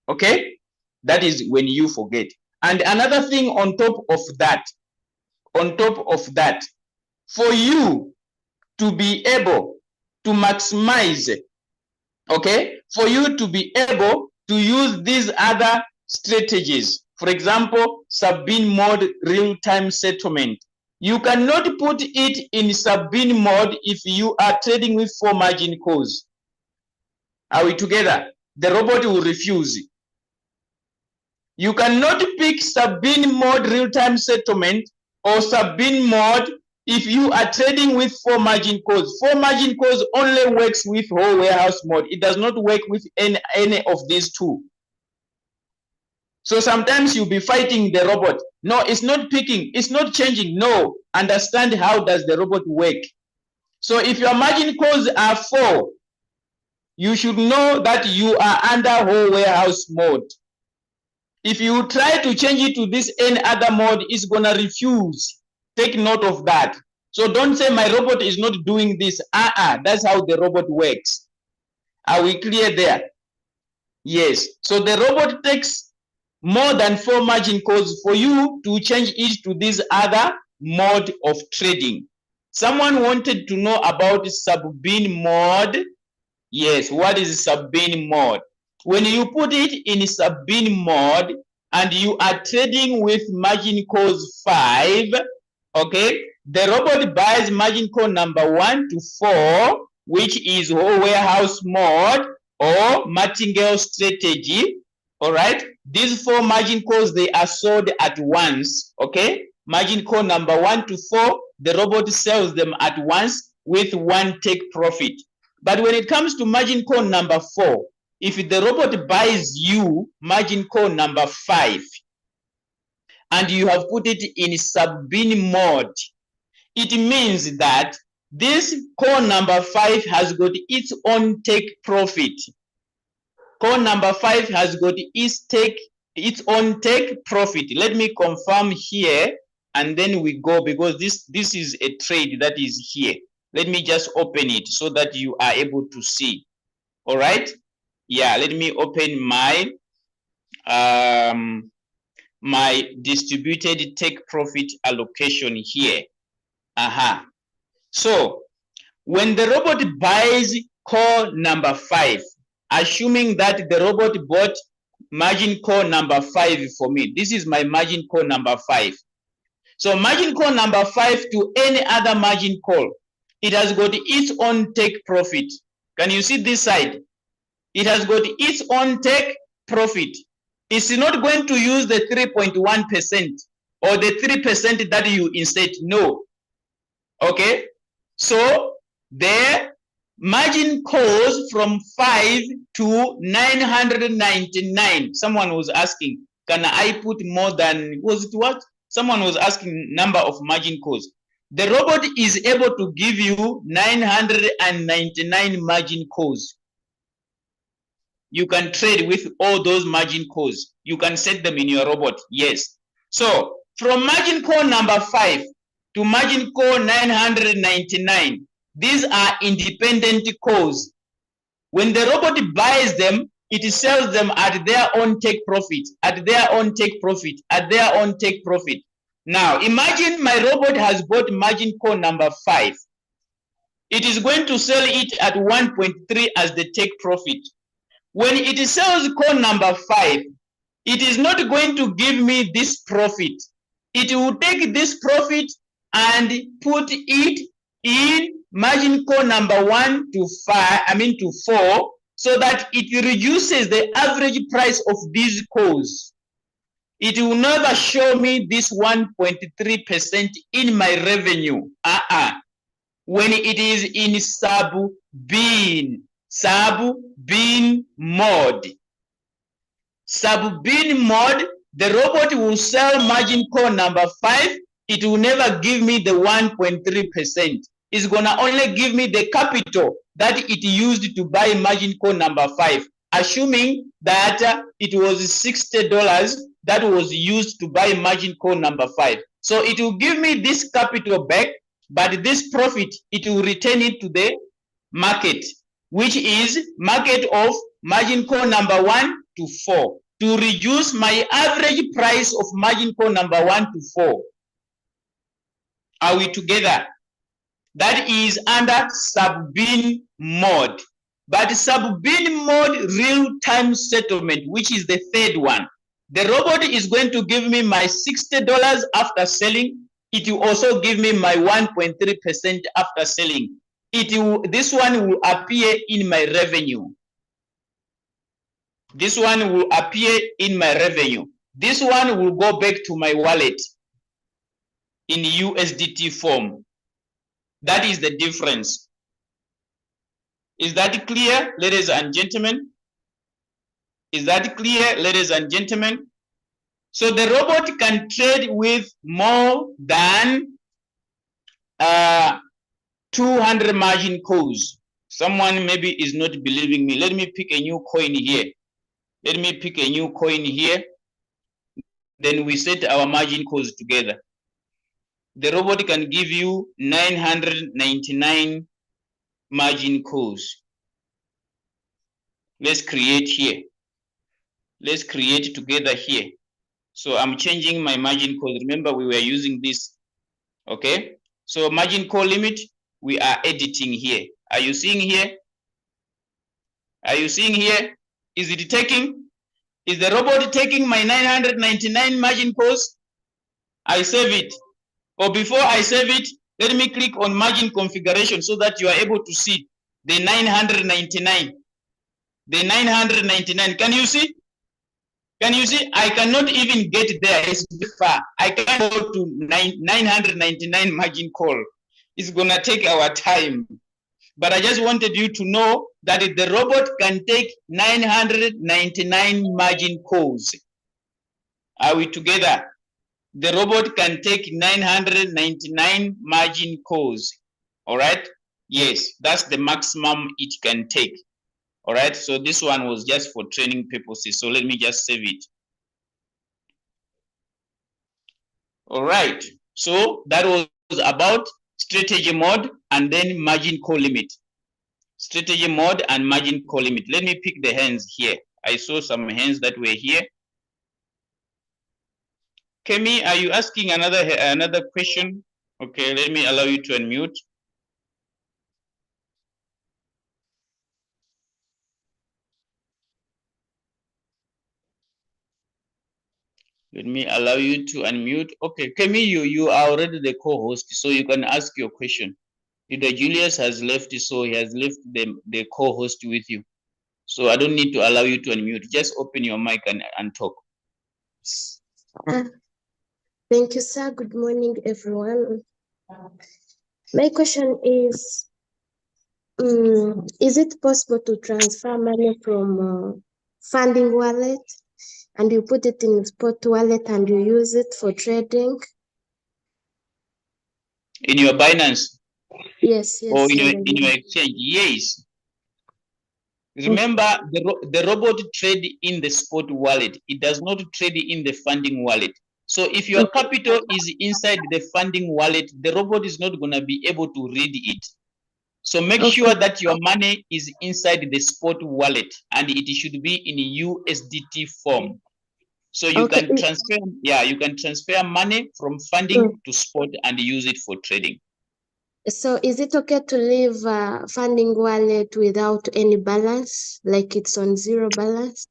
Okay? That is when you forget. And another thing on top of that, for you to be able to maximize, okay, for you to be able to use these other strategies, for example, sub-bin mode real-time settlement, you cannot put it in sub-bin mode if you are trading with 4 margin calls. Are we together? The robot will refuse. You cannot pick sub-bin mode real-time settlement or sub-bin mode if you are trading with 4 margin calls. 4 margin calls only works with whole warehouse mode. It does not work with any of these two. So sometimes you'll be fighting the robot. No, it's not picking, it's not changing. No, understand how does the robot work. So if your margin calls are 4, you should know that you are under whole warehouse mode. If you try to change it to this any other mode, it's gonna refuse. Take note of that. So don't say my robot is not doing this. That's how the robot works. Are we clear there? Yes. So the robot takes more than 4 margin calls for you to change it to this other mode of trading. Someone wanted to know about sub-bin mode. Yes, what is sub-bin mode? When you put it in sub-bin mode and you are trading with margin calls 5, okay, the robot buys margin call number 1 to 4, which is whole warehouse mode or martingale strategy. All right, these 4 margin calls, they are sold at once. Okay, margin call number 1 to 4, the robot sells them at once with 1 take profit. But when it comes to margin call number 4, if the robot buys you margin call number 5 and you have put it in sub-bin mode, it means that this call number 5 has got its own take profit. Call number 5 has got its own take profit. Let me confirm here and then we go, because this is a trade that is here. Let me just open it so that you are able to see. All right. Yeah, let me open my my distributed take profit allocation here. So when the robot buys call number 5, assuming that the robot bought margin call number 5 for me, this is my margin call number 5. So margin call number 5 to any other margin call, it has got its own take profit. Can you see this side? It has got its own take profit. It's not going to use the 3.1% or the 3% that you insert. No. Okay. So the margin calls from 5 to 999. Someone was asking, can I put more than, was it what? Someone was asking number of margin calls. The robot is able to give you 999 margin calls. You can trade with all those margin calls. You can set them in your robot. Yes. So from margin call number 5 to margin call 999, these are independent calls. When the robot buys them, it sells them at their own take profit, at their own take profit, at their own take profit. Now, imagine my robot has bought margin call number 5. It is going to sell it at 1.3 as the take profit. When it sells call number 5, it is not going to give me this profit. It will take this profit and put it in margin call number 1 to 5, to 4, so that it reduces the average price of these calls. It will never show me this 1.3% in my revenue. When it is in sub-bin mode. Sub-bin mode, the robot will sell margin call number 5. It will never give me the 1.3%. It's gonna only give me the capital that it used to buy margin call number 5, assuming that it was $60 that was used to buy margin call number 5. So it will give me this capital back, but this profit, it will return it to the market, which is market of margin call number 1 to 4, to reduce my average price of margin call number 1 to 4. Are we together? That is under sub-bin mode. But sub-bin mode real-time settlement, which is the third one, the robot is going to give me my $60 after selling. It will also give me my 1.3% after selling. This one will appear in my revenue. This one will appear in my revenue. This one will go back to my wallet in USDT form. That is the difference. Is that clear, ladies and gentlemen? Is that clear, ladies and gentlemen? So the robot can trade with more than 200 margin calls. Someone maybe is not believing me. Let me pick a new coin here. Let me pick a new coin here. Then we set our margin calls together. The robot can give you 999 margin calls. Let's create here. Let's create together here. So I'm changing my margin call. Remember, we were using this. Okay. So margin call limit, we are editing here. Are you seeing here? Are you seeing here? Is it taking? Is the robot taking my 999 margin calls? I save it. Or before I save it, let me click on margin configuration so that you are able to see the 999. The 999. Can you see? Can you see? I cannot even get there. It's far. I can't go to 999 margin call. It's gonna take our time. But I just wanted you to know that the robot can take 999 margin calls. Are we together? The robot can take 999 margin calls. All right? Yes, that's the maximum it can take. All right, so this one was just for training purposes. So let me just save it. All right, so that was about strategy mode and then margin call limit. Strategy mode and margin call limit. Let me pick the hands here. I saw some hands that were here. Kemi, are you asking another question? Okay, let me allow you to unmute. Let me allow you to unmute. Okay, Kemi, you are already the co-host, so you can ask your question. Leader Julius has left, so he has left the co-host with you. So I don't need to allow you to unmute. Just open your mic and talk.
Thank you, sir. Good morning, everyone. My question is it possible to transfer money from funding wallet and you put it in spot wallet and you use it for trading?
In your Binance?
Yes.
Or in your exchange? Yes. Remember, the robot trade in the spot wallet. It does not trade in the funding wallet. So if your capital is inside the funding wallet, the robot is not going to be able to read it. So make
Okay.
sure that your money is inside the spot wallet and it should be in USDT form. So you
Okay.
can transfer, you can transfer money from funding to spot and use it for trading.
So is it okay to leave funding wallet without any balance, like it's on zero balance?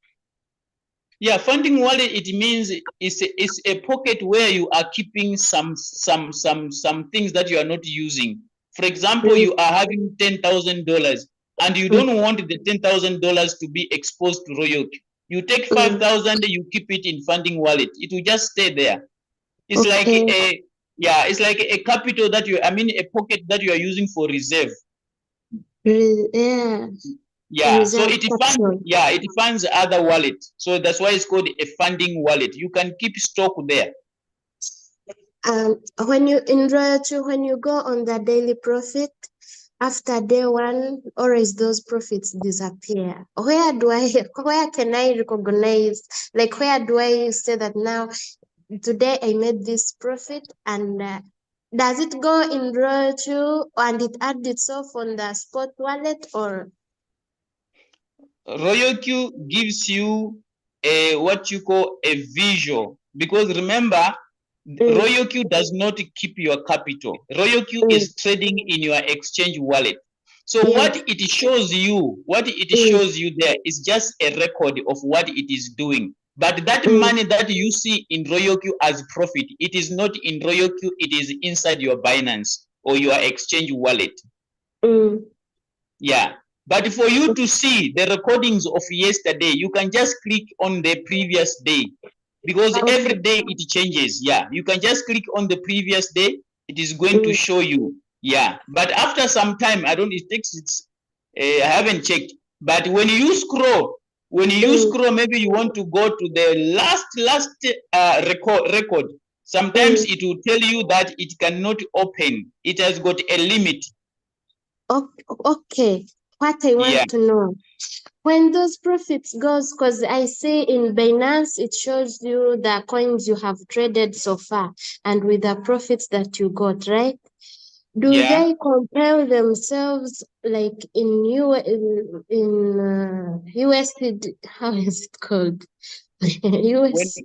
Yeah, funding wallet, it means it's a pocket where you are keeping some things that you are not using. For example, you are having $10,000 and you don't want the $10,000 to be exposed to Royalq. You take 5,000, you keep it in funding wallet. It will just stay there. It's like
Okay.
it's like a capital that a pocket that you are using for reserve.
Yeah.
Yeah, so
Reserve capital.
it funds other wallet. So that's why it's called a funding wallet. You can keep stock there.
When you in Royalq, when you go on the daily profit, after day one, always those profits disappear. Where can I recognize, like where do I say that now, today I made this profit, and does it go in Royalq and it adds itself on the spot wallet, or?
Royalq gives you a what you call a visual, because remember, Royalq does not keep your capital. Royalq is trading in your exchange wallet. So
Yes.
what it shows you there is just a record of what it is doing. But that money that you see in Royalq as profit, it is not in Royalq, it is inside your Binance or your exchange wallet. Yeah. But for you to see the recordings of yesterday, you can just click on the previous day, because every day it changes. Yeah, you can just click on the previous day, it is going to show you. Yeah, but after some time, I haven't checked. But when you scroll, maybe you want to go to the last record. Sometimes it will tell you that it cannot open. It has got a limit.
Okay. What I want to know, when those profits goes, because I see in Binance, it shows you the coins you have traded so far and with the profits that you got, right? Do they compare themselves like in USD? How is it called? US.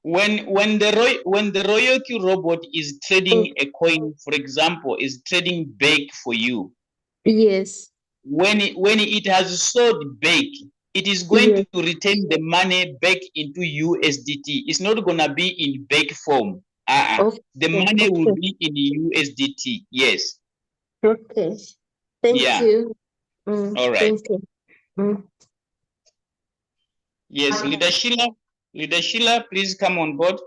When the Royalq robot is trading a coin, for example, is trading bake for you.
Yes.
When it has sold bake, it is going to return the money back into USDT. It's not gonna be in bake form. The money will be in USDT. Yes.
Okay. Thank you.
All right.
Thank you.
Yes, Leader Sheila, please come on board.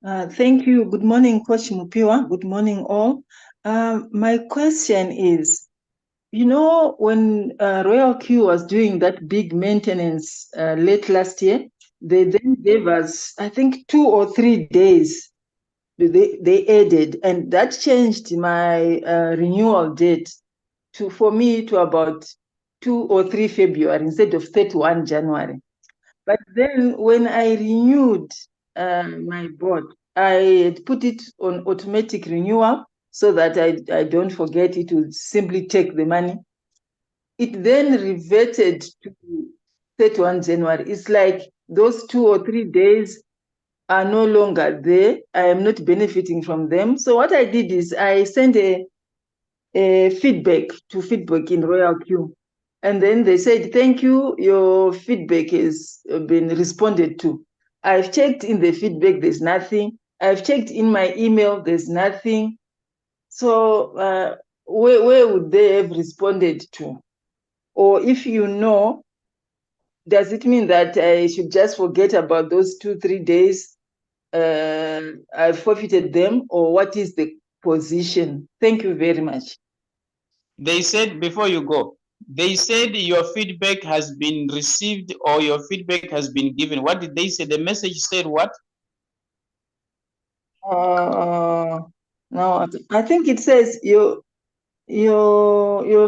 Thank you. Good morning, Coach Mupiwa. Good morning, all. My question is, when Royalq was doing that big maintenance late last year, they then gave us, I think, 2 or 3 days they added, and that changed my renewal date for me to about 2 or 3 February instead of 31 January. But then when I renewed my board, I had put it on automatic renewal so that I don't forget, it would simply take the money. It then reverted to 31 January. It's like those 2 or 3 days are no longer there. I am not benefiting from them. So what I did is I sent a feedback in Royalq. And then they said, thank you, your feedback has been responded to. I've checked in the feedback, there's nothing. I've checked in my email, there's nothing. So where would they have responded to? Or if you know, does it mean that I should just forget about those 2-3 days? I forfeited them, or what is the position? Thank you very much.
They said, before you go, they said your feedback has been received or your feedback has been given. What did they say? The message said what?
No, I think it says your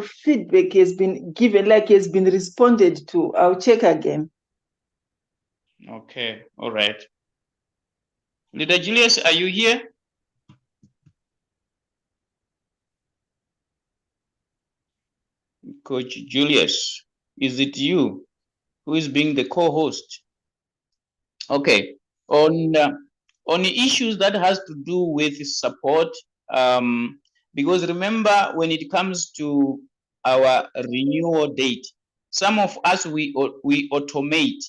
feedback has been given, like has been responded to. I'll check again.
Okay, all right. Leader Julius, are you here? Coach Julius, is it you who is being the co-host? Okay, on the issues that has to do with support, because remember when it comes to our renewal date, some of us we automate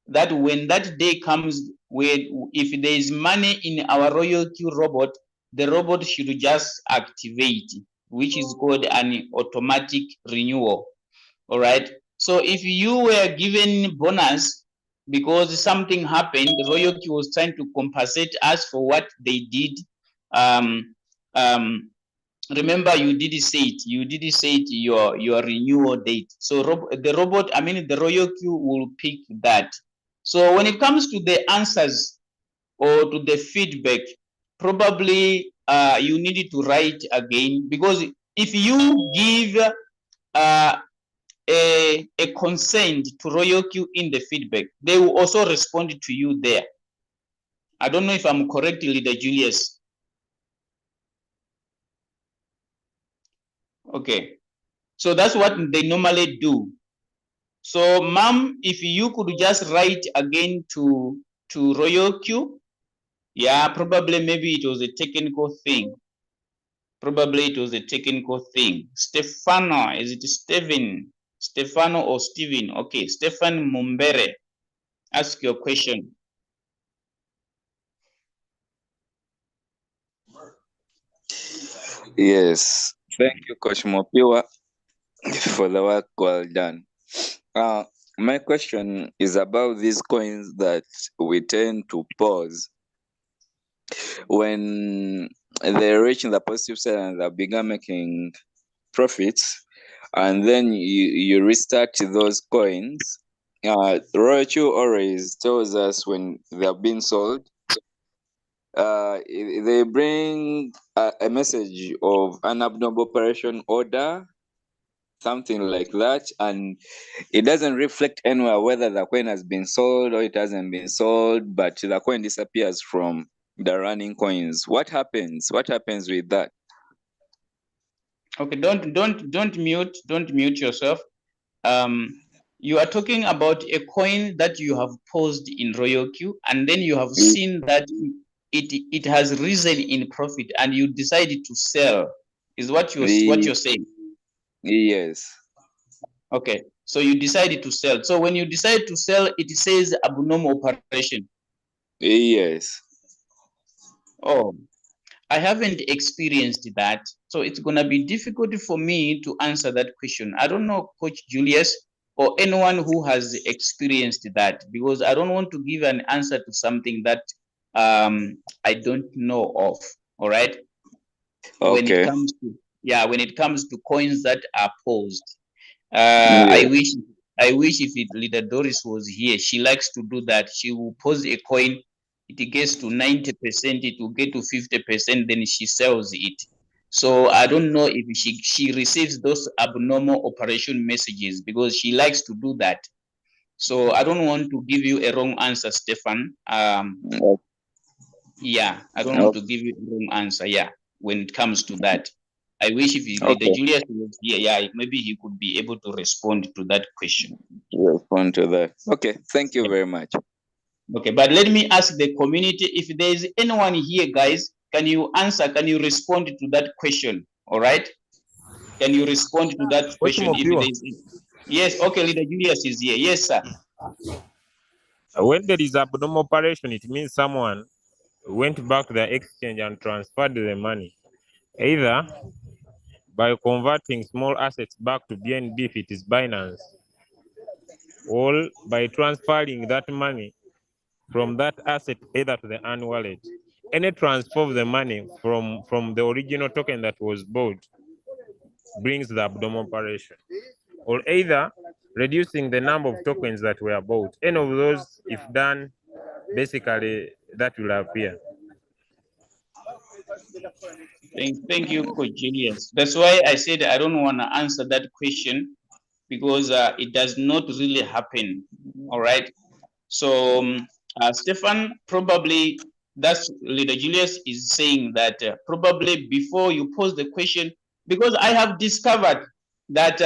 that when that day comes, if there is money in our Royalq robot, the robot should just activate, which is called an automatic renewal. All right. So if you were given bonus because something happened, Royalq was trying to compensate us for what they did. Um, um, remember, you did say it. You did say it. Your renewal date. So the robot, I mean, the Royalq will pick that. So when it comes to the answers or to the feedback, probably you need to write again, because if you give a consent to Royalq in the feedback, they will also respond to you there. I don't know if I'm correct, Leader Julius. Okay, so that's what they normally do. So, ma'am, if you could just write again to Royalq, yeah, probably maybe it was a technical thing. Probably it was a technical thing. Stefano, is it Steven? Stefano or Steven? Okay, Stefan Mumbere, ask your question.
Yes, thank you, Coach Mopiwa, for the work well done. My question is about these coins that we tend to pause when they reach the positive side and they begin making profits, and then you restart those coins. Royalty always tells us when they have been sold. They bring a message of an abnormal operation order, something like that, and it doesn't reflect anywhere whether the coin has been sold or it hasn't been sold, but the coin disappears from the running coins. What happens with that?
Okay, don't mute yourself. You are talking about a coin that you have paused in Royalq, and then you have seen that it has risen in profit, and you decided to sell. Is what you're saying?
Yes.
Okay, so you decided to sell. So when you decide to sell, it says abnormal operation.
Yes.
Oh, I haven't experienced that, so it's gonna be difficult for me to answer that question. I don't know, Coach Julius, or anyone who has experienced that, because I don't want to give an answer to something that I don't know of. All right.
Okay.
When it comes to coins that are paused,
Yeah.
I wish if Leader Doris was here. She likes to do that. She will pause a coin. It gets to 90%, it will get to 50%, then she sells it. So I don't know if she receives those abnormal operation messages, because she likes to do that. So I don't want to give you a wrong answer, Stefan. Yeah, I don't want to give you a wrong answer. Yeah, when it comes to that, I wish if Leader Julius was here, yeah, maybe he could be able to respond to that question.
Respond to that. Okay, thank you very much.
Okay, but let me ask the community, if there is anyone here, guys, can you answer? Can you respond to that question? All right. Can you respond to that question? If there is, yes. Okay, Leader Julius is here. Yes, sir.
When there is abnormal operation, it means someone went back to the exchange and transferred the money, either by converting small assets back to BNB if it is Binance, or by transferring that money from that asset either to the earn wallet. Any transfer of the money from the original token that was bought brings the abnormal operation, or either reducing the number of tokens that were bought. Any of those, if done, basically that will appear.
Thank you, Coach Julius. That's why I said I don't want to answer that question, because it does not really happen. All right. So, Stefan, probably that's Leader Julius is saying that probably before you pose the question, because I have discovered that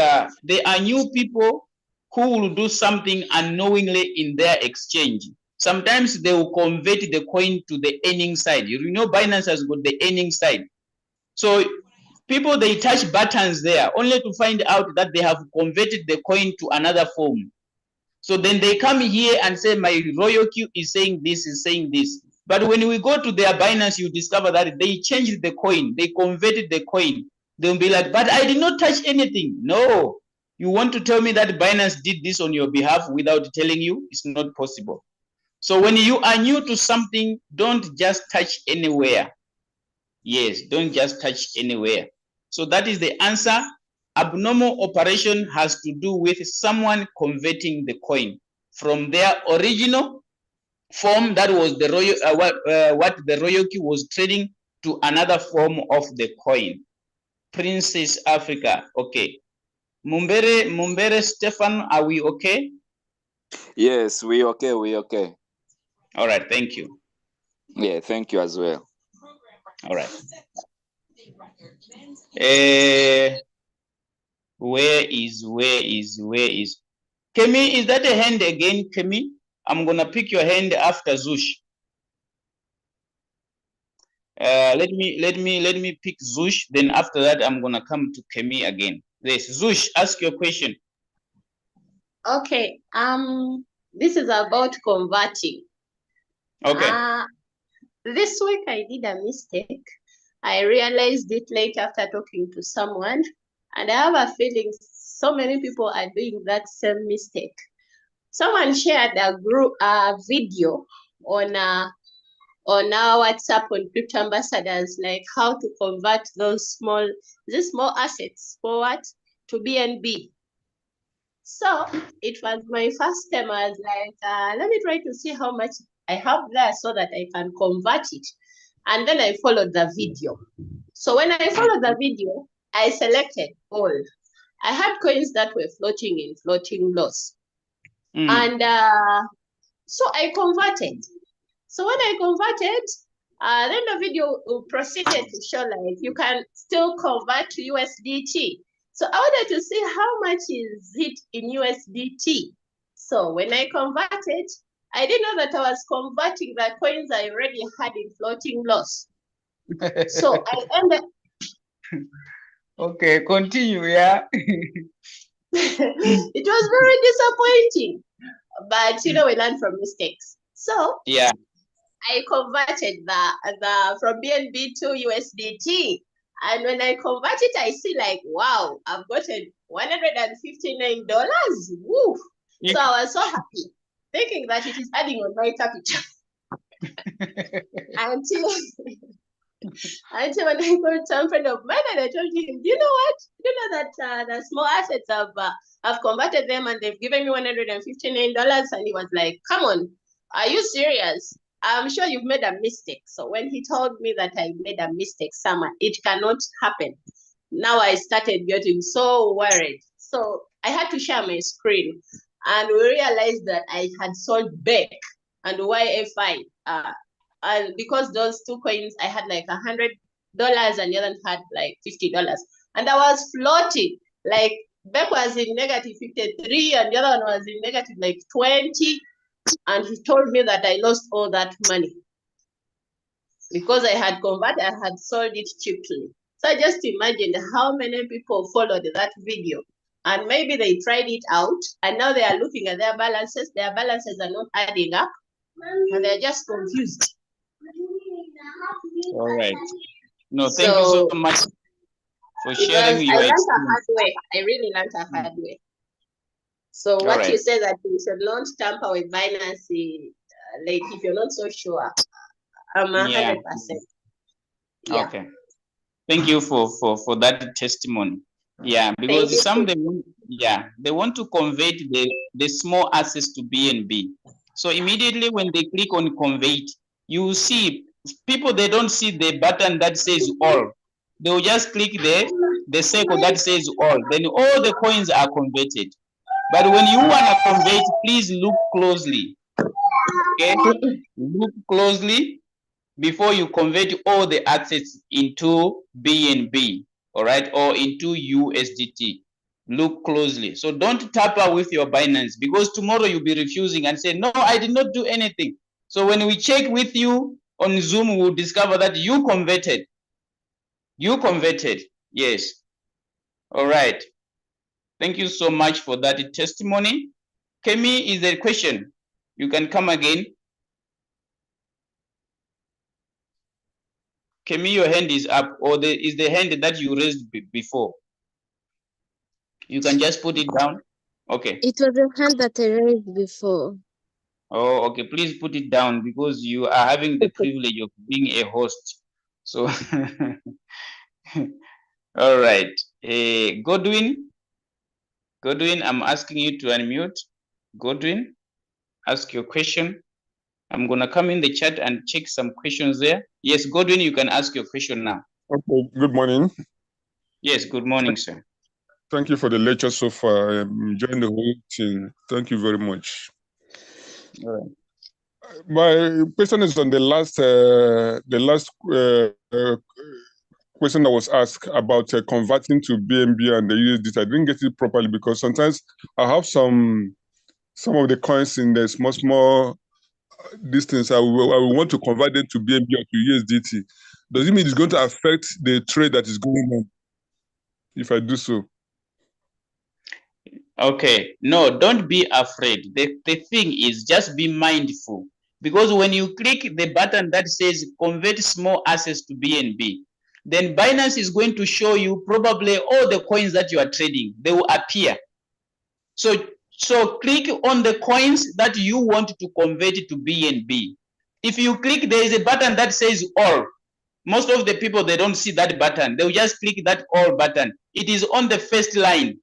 there are new people who will do something unknowingly in their exchange. Sometimes they will convert the coin to the earning side. You know, Binance has got the earning side. So people, they touch buttons there only to find out that they have converted the coin to another form. So then they come here and say, my Royalq is saying this, is saying this. But when we go to their Binance, you discover that they changed the coin, they converted the coin. They'll be like, but I did not touch anything. No, you want to tell me that Binance did this on your behalf without telling you? It's not possible. So when you are new to something, don't just touch anywhere. Yes, don't just touch anywhere. So that is the answer. Abnormal operation has to do with someone converting the coin from their original form, that was the what the Royalq was trading, to another form of the coin. Princess Africa, okay. Mumbere Stefan, are we okay?
Yes, we okay, we okay.
All right, thank you.
Yeah, thank you as well.
All right. Where is Kemi? Is that a hand again, Kemi? I'm gonna pick your hand after Zush. Let me pick Zush. Then after that, I'm gonna come to Kemi again. Yes, Zush, ask your question.
Okay. This is about converting.
Okay.
This week I did a mistake. I realized it late after talking to someone, and I have a feeling so many people are doing that same mistake. Someone shared a video on our WhatsApp on Crypto Ambassadors, like how to convert those small assets forward to BNB. So it was my first time. I was like, let me try to see how much I have there so that I can convert it. And then I followed the video. So when I followed the video, I selected all. I had coins that were floating in floating loss. And so I converted. So when I converted, then the video proceeded to show like you can still convert to USDT. So I wanted to see how much is it in USDT. So when I converted, I didn't know that I was converting the coins I already had in floating loss. So I ended.
Okay, continue, yeah.
It was very disappointing, but you know, we learn from mistakes. So
yeah,
I converted the from BNB to USDT. And when I convert it, I see like, wow, I've gotten $159. Woo! So I was so happy, thinking that it is adding on my capital. until when I got some friend of mine and I told him, you know what? You know that the small assets I've converted them and they've given me $159. And he was like, come on, are you serious? I'm sure you've made a mistake. So when he told me that I made a mistake, Summer, it cannot happen. Now I started getting so worried. So I had to share my screen and we realized that I had sold back and YFI. And because those two coins, I had like $100 and the other had like $50. And I was floating. Like Beck was in negative 53 and the other one was in negative like 20. And he told me that I lost all that money because I had converted, I had sold it cheaply. So I just imagined how many people followed that video and maybe they tried it out and now they are looking at their balances. Their balances are not adding up and they're just confused.
All right. No, thank you so much for sharing your
I learned
experience.
a hard way. I really learned a hard way. So what you say that you should not tamper with Binance, like if you're not so sure, I'm 100%. Yeah.
Okay. Thank you for that testimony. Yeah, because some they want to convert the small assets to BNB. So immediately when they click on convert, you see people, they don't see the button that says all. They will just click the circle that says all. Then all the coins are converted. But when you want to convert, please look closely. Okay, look closely before you convert all the assets into BNB, all right, or into USDT. Look closely. So don't tamper with your Binance, because tomorrow you'll be refusing and say, no, I did not do anything. So when we check with you on Zoom, we'll discover that you converted. You converted. Yes. All right. Thank you so much for that testimony. Kemi, is there a question? You can come again. Kemi, your hand is up, or is the hand that you raised before? You can just put it down. Okay.
It was a hand that I raised before.
Oh, okay. Please put it down, because you are having the privilege of being a host. So, all right. Godwin, I'm asking you to unmute. Godwin, ask your question. I'm going to come in the chat and check some questions there. Yes, Godwin, you can ask your question now.
Okay, good morning.
Yes, good morning, sir.
Thank you for the lecture so far. I'm enjoying the whole thing. Thank you very much.
All right.
My question is on the last question that was asked about converting to BNB and the USDT. I didn't get it properly because sometimes I have some of the coins in the small distance. I will want to convert them to BNB or to USDT. Does it mean it's going to affect the trade that is going on if I do so?
Okay, no, don't be afraid. The thing is, just be mindful, because when you click the button that says convert small assets to BNB, then Binance is going to show you probably all the coins that you are trading. They will appear. So click on the coins that you want to convert to BNB. If you click, there is a button that says all. Most of the people, they don't see that button. They'll just click that all button. It is on the first line.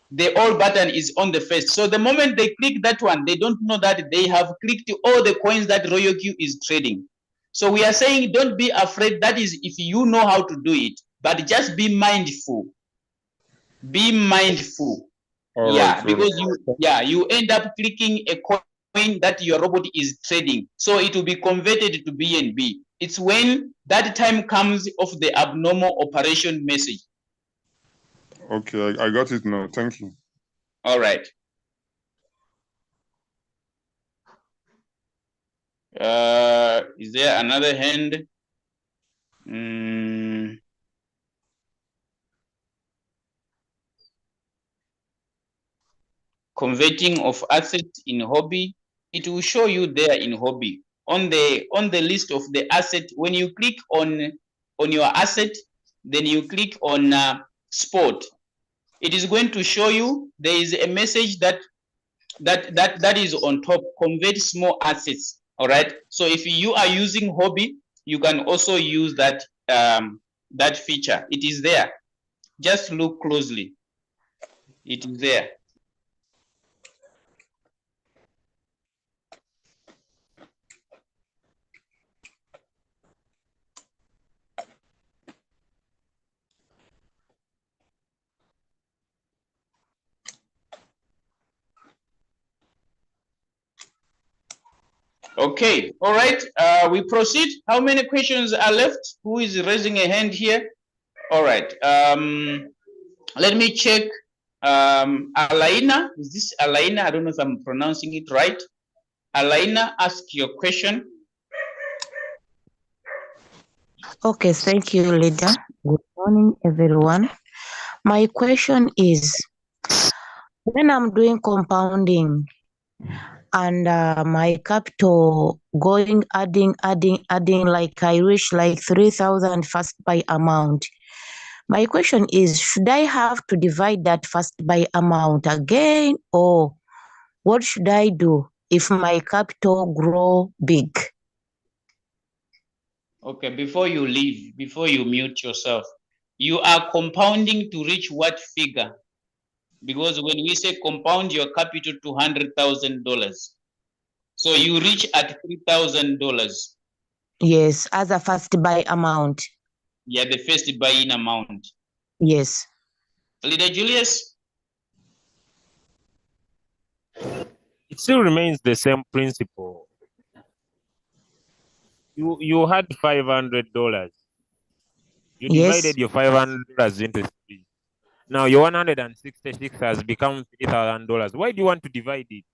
The all button is on the first. So the moment they click that one, they don't know that they have clicked all the coins that RoyalQ is trading. So we are saying, don't be afraid. That is if you know how to do it, but just be mindful. Be mindful.
All right,
because you end up clicking a coin that your robot is trading. So it will be converted to BNB. It's when that time comes of the abnormal operation message.
Okay, I got it now. Thank you.
All right. Is there another hand? Converting of assets in hobby. It will show you there in hobby on the list of the asset. When you click on your asset, then you click on sport. It is going to show you there is a message that is on top, convert small assets. All right. So if you are using hobby, you can also use that that feature. It is there. Just look closely. It is there. Okay, all right. We proceed. How many questions are left? Who is raising a hand here? All right. Let me check. Alaina, is this Alaina? I don't know if I'm pronouncing it right. Alaina, ask your question.
Okay, thank you, leader. Good morning, everyone. My question is, when I'm doing compounding and my capital going adding, like I reach like 3,000 first buy amount. My question is, should I have to divide that first buy amount again, or what should I do if my capital grow big?
Okay, before you leave, before you mute yourself, you are compounding to reach what figure? Because when we say compound your capital to $100,000, so you reach at $3,000.
Yes, as a first buy amount.
Yeah, the first buy-in amount.
Yes.
Leader Julius?
It still remains the same principle. You had $500. You
Yes.
divided your $500 into 3. Now your 166 has become $3,000. Why do you want to divide it?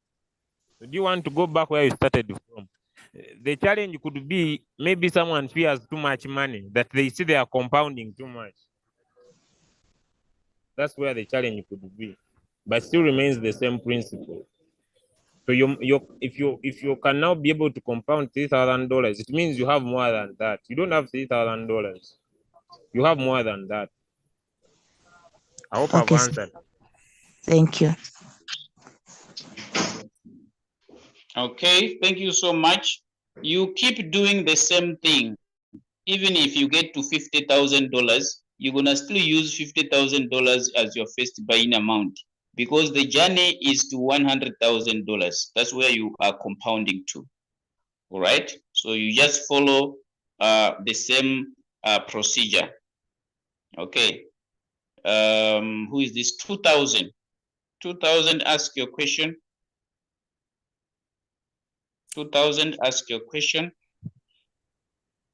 Do you want to go back where you started from? The challenge could be maybe someone fears too much money, that they see they are compounding too much. That's where the challenge could be, but still remains the same principle. So if you can now be able to compound $3,000, it means you have more than that. You don't have $3,000. You have more than that. I hope
Okay,
I've answered.
thank you.
Okay, thank you so much. You keep doing the same thing. Even if you get to $50,000, you're gonna still use $50,000 as your first buying amount, because the journey is to $100,000. That's where you are compounding to. All right. So you just follow the same procedure. Okay. Who is this? 2000. 2000, ask your question. 2000, ask your question.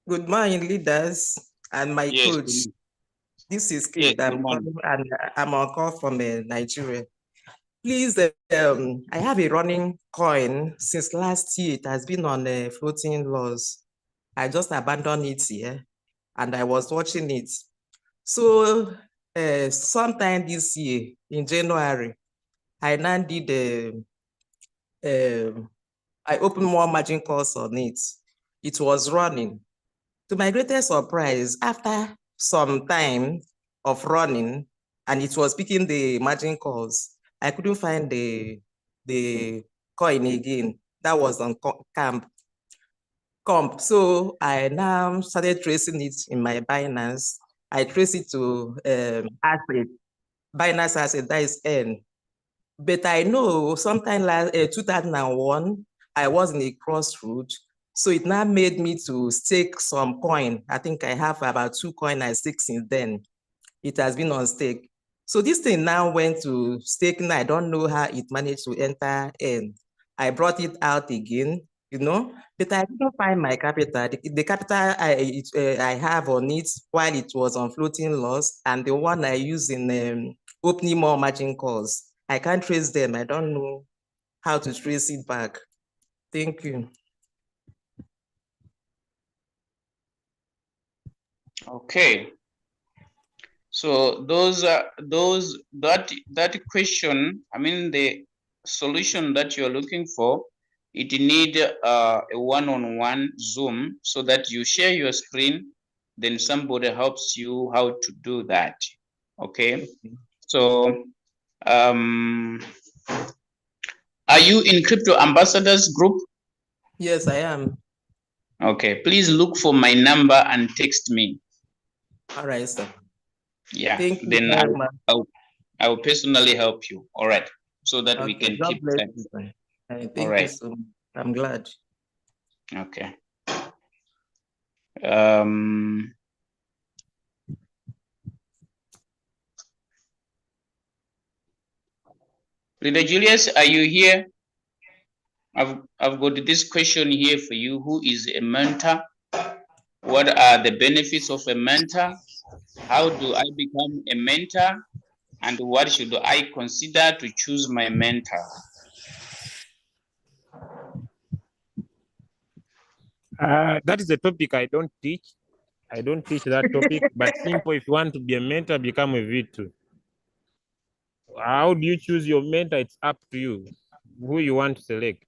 Good morning, leaders and my
Yes.
coach. This is
Yes,
Kate. I'm calling and I'm on call from Nigeria. Please, I have a running coin since last year. It has been on floating loss. I just abandoned it here and I was watching it. So sometime this year in January, I now did I opened more margin calls on it. It was running. To my greatest surprise, after some time of running, and it was picking the margin calls, I couldn't find the coin again. That was on comp. So I now started tracing it in my Binance. I trace it to asset, Binance asset, that is N. But I know sometime last 2001, I was in a crossroad. So it now made me to stake some coin. I think I have about 2 coin I stake since then. It has been on stake. So this thing now went to staking. I don't know how it managed to enter in. I brought it out again, but I didn't find my capital. The capital I have on it while it was on floating loss, and the one I use in opening more margin calls. I can't trace them. I don't know how to trace it back. Thank you.
Okay. So that question, I mean the solution that you're looking for, it need a one-on-one Zoom so that you share your screen, then somebody helps you how to do that. Okay. So are you in Crypto Ambassadors group?
Yes, I am.
Okay, please look for my number and text me.
All right, sir.
Yeah,
Thank you
then
very much.
I will personally help you. All right, so that we can
God
keep
bless
that.
you, sir.
All
Thank you
right.
so much. I'm glad.
Okay. Leader Julius, are you here? I've got this question here for you. Who is a mentor? What are the benefits of a mentor? How do I become a mentor? And what should I consider to choose my mentor?
That is a topic I don't teach. I don't teach that topic, but simple, if you want to be a mentor, become a V2. How do you choose your mentor? It's up to you, who you want to select.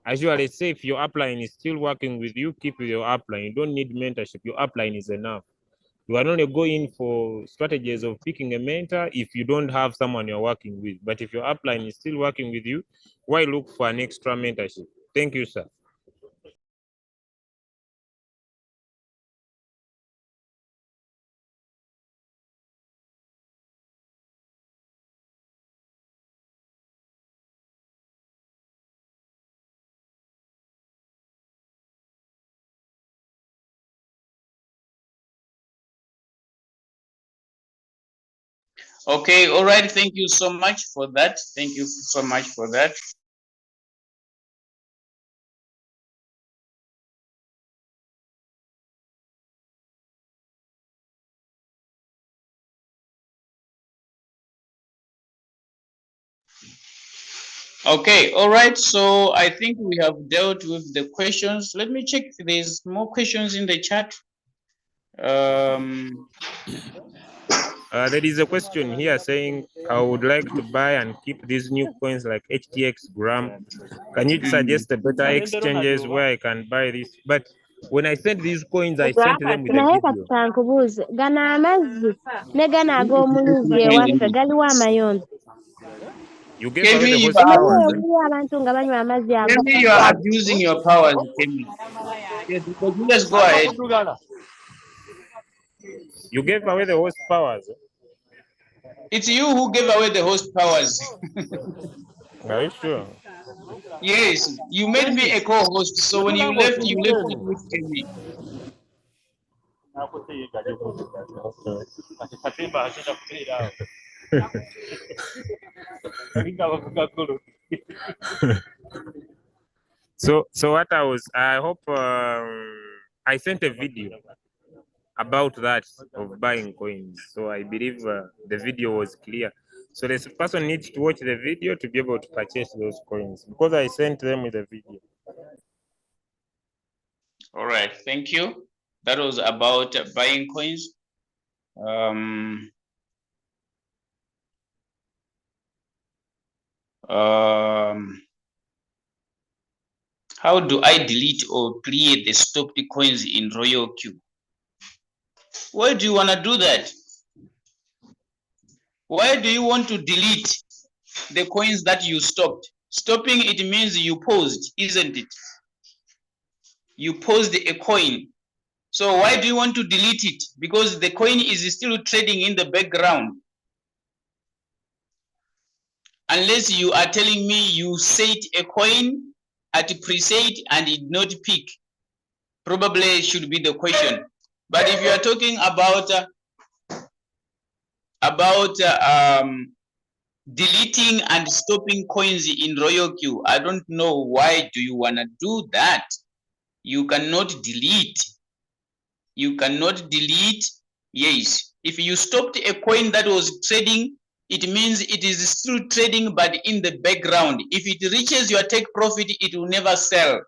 As you already say, if your upline is still working with you, keep with your upline. You don't need mentorship. Your upline is enough. You are only going for strategies of picking a mentor if you don't have someone you're working with. But if your upline is still working with you, why look for an extra mentorship? Thank you, sir.
Okay, all right. Thank you so much for that. Thank you so much for that. Okay, all right. So I think we have dealt with the questions. Let me check if there's more questions in the chat.
There is a question here saying, I would like to buy and keep these new coins like HTX Gram. Can you suggest a better exchanges where I can buy this? But when I sent these coins, I sent them with a
naye
video.
kati kankubuuze gano amazzi ne gano ag'omuyuzi ewaffe galiwo amayonjo.
You gave away the
Kemi,
horsepowers.
Omanyi abantu nga banywa amazzi
Kemi, you are abusing your powers, Kemi. Yes, but just go ahead.
You gave away the horsepowers.
It's you who gave away the host powers.
Are you sure?
Yes, you made me a co-host. So when you left it with Kemi.
So what I hope I sent a video about that of buying coins. So I believe the video was clear. So this person needs to watch the video to be able to purchase those coins because I sent them with a video.
All right, thank you. That was about buying coins. How do I delete or clear the stopped coins in Royalq? Why do you want to do that? Why do you want to delete the coins that you stopped? Stopping it means you paused, isn't it? You paused a coin. So why do you want to delete it? Because the coin is still trading in the background. Unless you are telling me you set a coin at preset and it not pick. Probably should be the question. But if you are talking about deleting and stopping coins in Royalq, I don't know why do you want to do that. You cannot delete. You cannot delete. Yes, if you stopped a coin that was trading, it means it is still trading but in the background. If it reaches your take profit, it will never sell.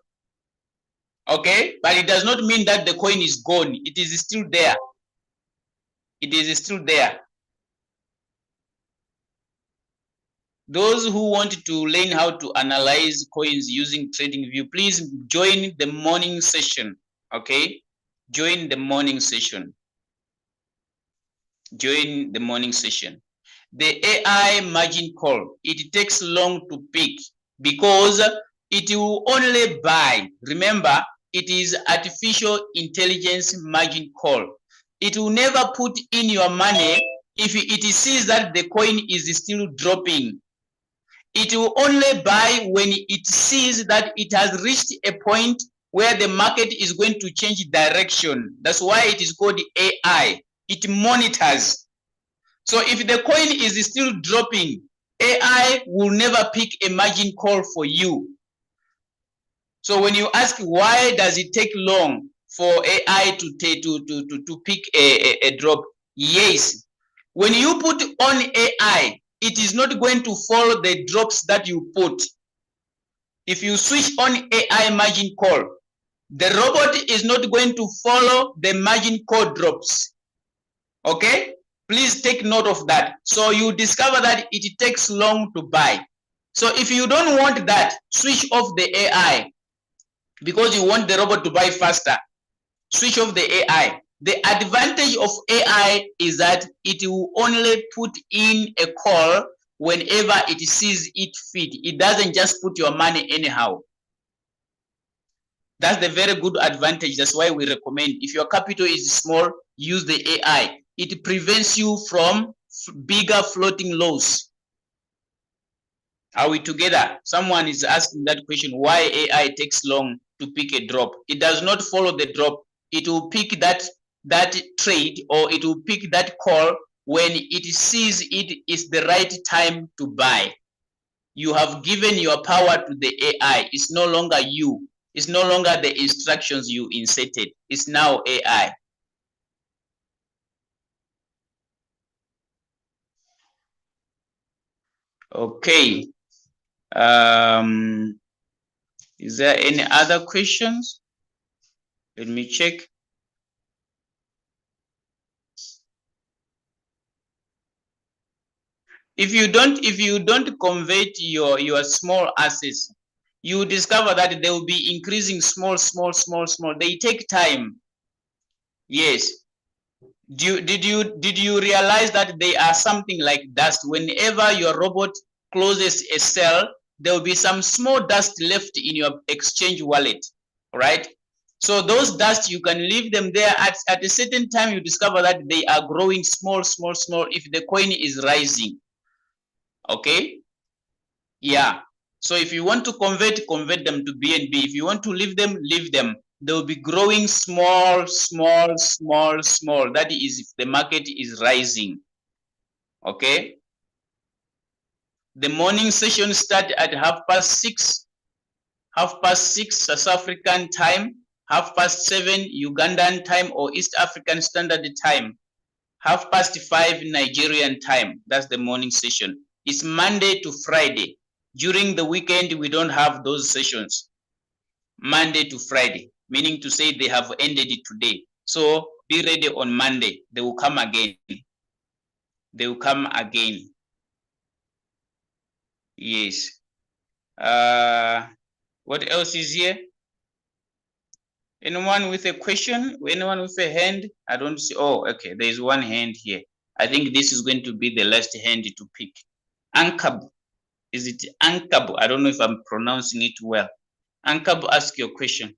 Okay, but it does not mean that the coin is gone. It is still there. It is still there. Those who want to learn how to analyze coins using TradingView, please join the morning session. Okay, join the morning session. Join the morning session. The AI margin call, it takes long to pick because it will only buy. Remember, it is artificial intelligence margin call. It will never put in your money if it sees that the coin is still dropping. It will only buy when it sees that it has reached a point where the market is going to change direction. That's why it is called AI. It monitors. So if the coin is still dropping, AI will never pick a margin call for you. So when you ask why does it take long for AI to pick a drop, yes. When you put on AI, it is not going to follow the drops that you put. If you switch on AI margin call, the robot is not going to follow the margin call drops. Okay? Please take note of that. So you discover that it takes long to buy. So if you don't want that, switch off the AI because you want the robot to buy faster. Switch off the AI. The advantage of AI is that it will only put in a call whenever it sees it fit. It doesn't just put your money anyhow. That's the very good advantage. That's why we recommend if your capital is small, use the AI. It prevents you from bigger floating loss. Are we together? Someone is asking that question, why AI takes long to pick a drop. It does not follow the drop. It will pick that trade, or it will pick that call when it sees it is the right time to buy. You have given your power to the AI. It's no longer you. It's no longer the instructions you inserted. It's now AI. Okay. Is there any other questions? Let me check. If you don't convert your small assets, you discover that they will be increasing small. They take time. Yes. Did you realize that they are something like dust? Whenever your robot closes a cell, there will be some small dust left in your exchange wallet, right? So those dust, you can leave them there. At a certain time, you discover that they are growing small if the coin is rising. Okay, yeah. So if you want to convert them to BNB. If you want to leave them, leave them. They will be growing small. That is if the market is rising. Okay. The morning session start at 6:30, 6:30 South African time, 7:30 Ugandan time or East African Standard Time, 5:30 Nigerian time. That's the morning session. It's Monday to Friday. During the weekend, we don't have those sessions. Monday to Friday, meaning to say they have ended it today. So be ready on Monday. They will come again. They will come again. Yes. What else is here? Anyone with a question? Anyone with a hand? I don't see. Oh, okay. There is one hand here. I think this is going to be the last hand to pick. Ankab. Is it Ankab? I don't know if I'm pronouncing it well. Ankab, ask your question.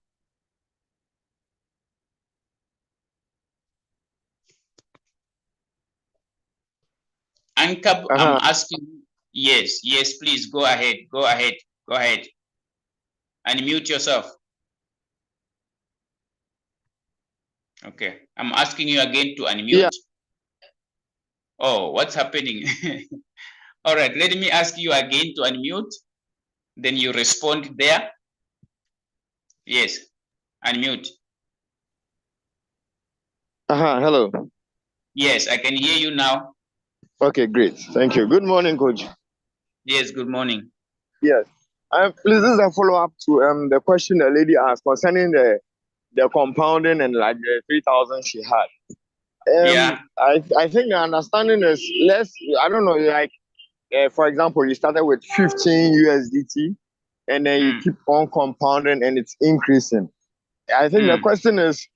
Ankab, I'm asking. Yes, please go ahead. Unmute yourself. Okay, I'm asking you again to unmute. Yeah. Oh, what's happening? All right, let me ask you again to unmute. Then you respond there. Yes, unmute.
Hello.
Yes, I can hear you now.
Okay, great. Thank you. Good morning, Coach.
Yes, good morning.
Yes. Please, this is a follow-up to the question the lady asked concerning the compounding and like the 3,000 she had.
Yeah.
I think the understanding is less. I don't know. Like, for example, you started with 15 USDT, and then you keep on compounding, and it's increasing. I think the question is,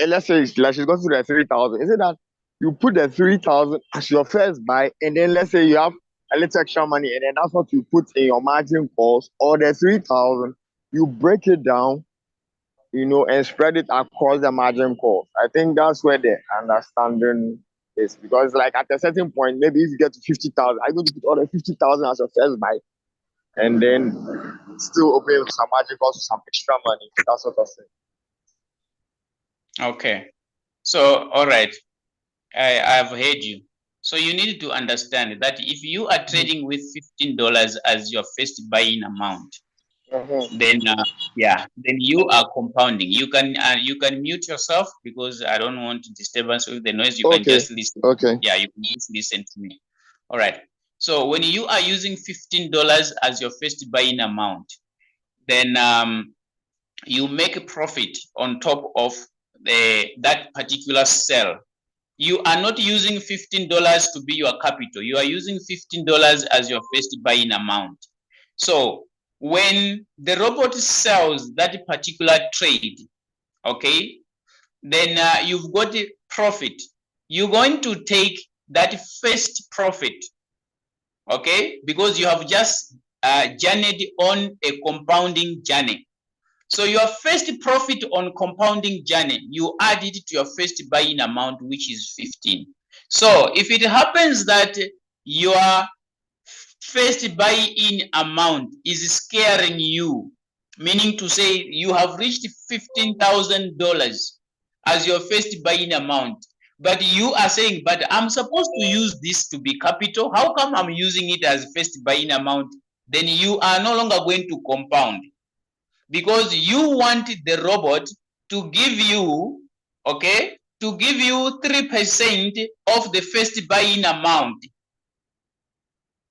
let's say like she's going to the 3,000. Is it that you put the 3,000 as your first buy, and then let's say you have a little extra money, and then that's what you put in your margin calls, or the 3,000 you break it down, and spread it across the margin calls? I think that's where the understanding is, because like at a certain point, maybe if you get to 50,000, I'm going to put all the 50,000 as your first buy, and then still open some margin calls, some extra money, that sort of thing.
Okay. So, all right. I've heard you. So you need to understand that if you are trading with $15 as your first buying amount, then then you are compounding. You can mute yourself because I don't want disturbance with the noise. You can just listen.
Okay.
Yeah, you can just listen to me. All right. So when you are using $15 as your first buying amount, then you make a profit on top of that particular sell. You are not using $15 to be your capital. You are using $15 as your first buying amount. So when the robot sells that particular trade, okay, then you've got a profit. You're going to take that first profit, okay, because you have just journeyed on a compounding journey. So your first profit on compounding journey, you add it to your first buying amount, which is 15. So if it happens that your first buy-in amount is scaring you, meaning to say you have reached $15,000 as your first buy-in amount, but you are saying, but I'm supposed to use this to be capital. How come I'm using it as first buy-in amount? Then you are no longer going to compound, because you want the robot to give you, okay, to give you 3% of the first buying amount.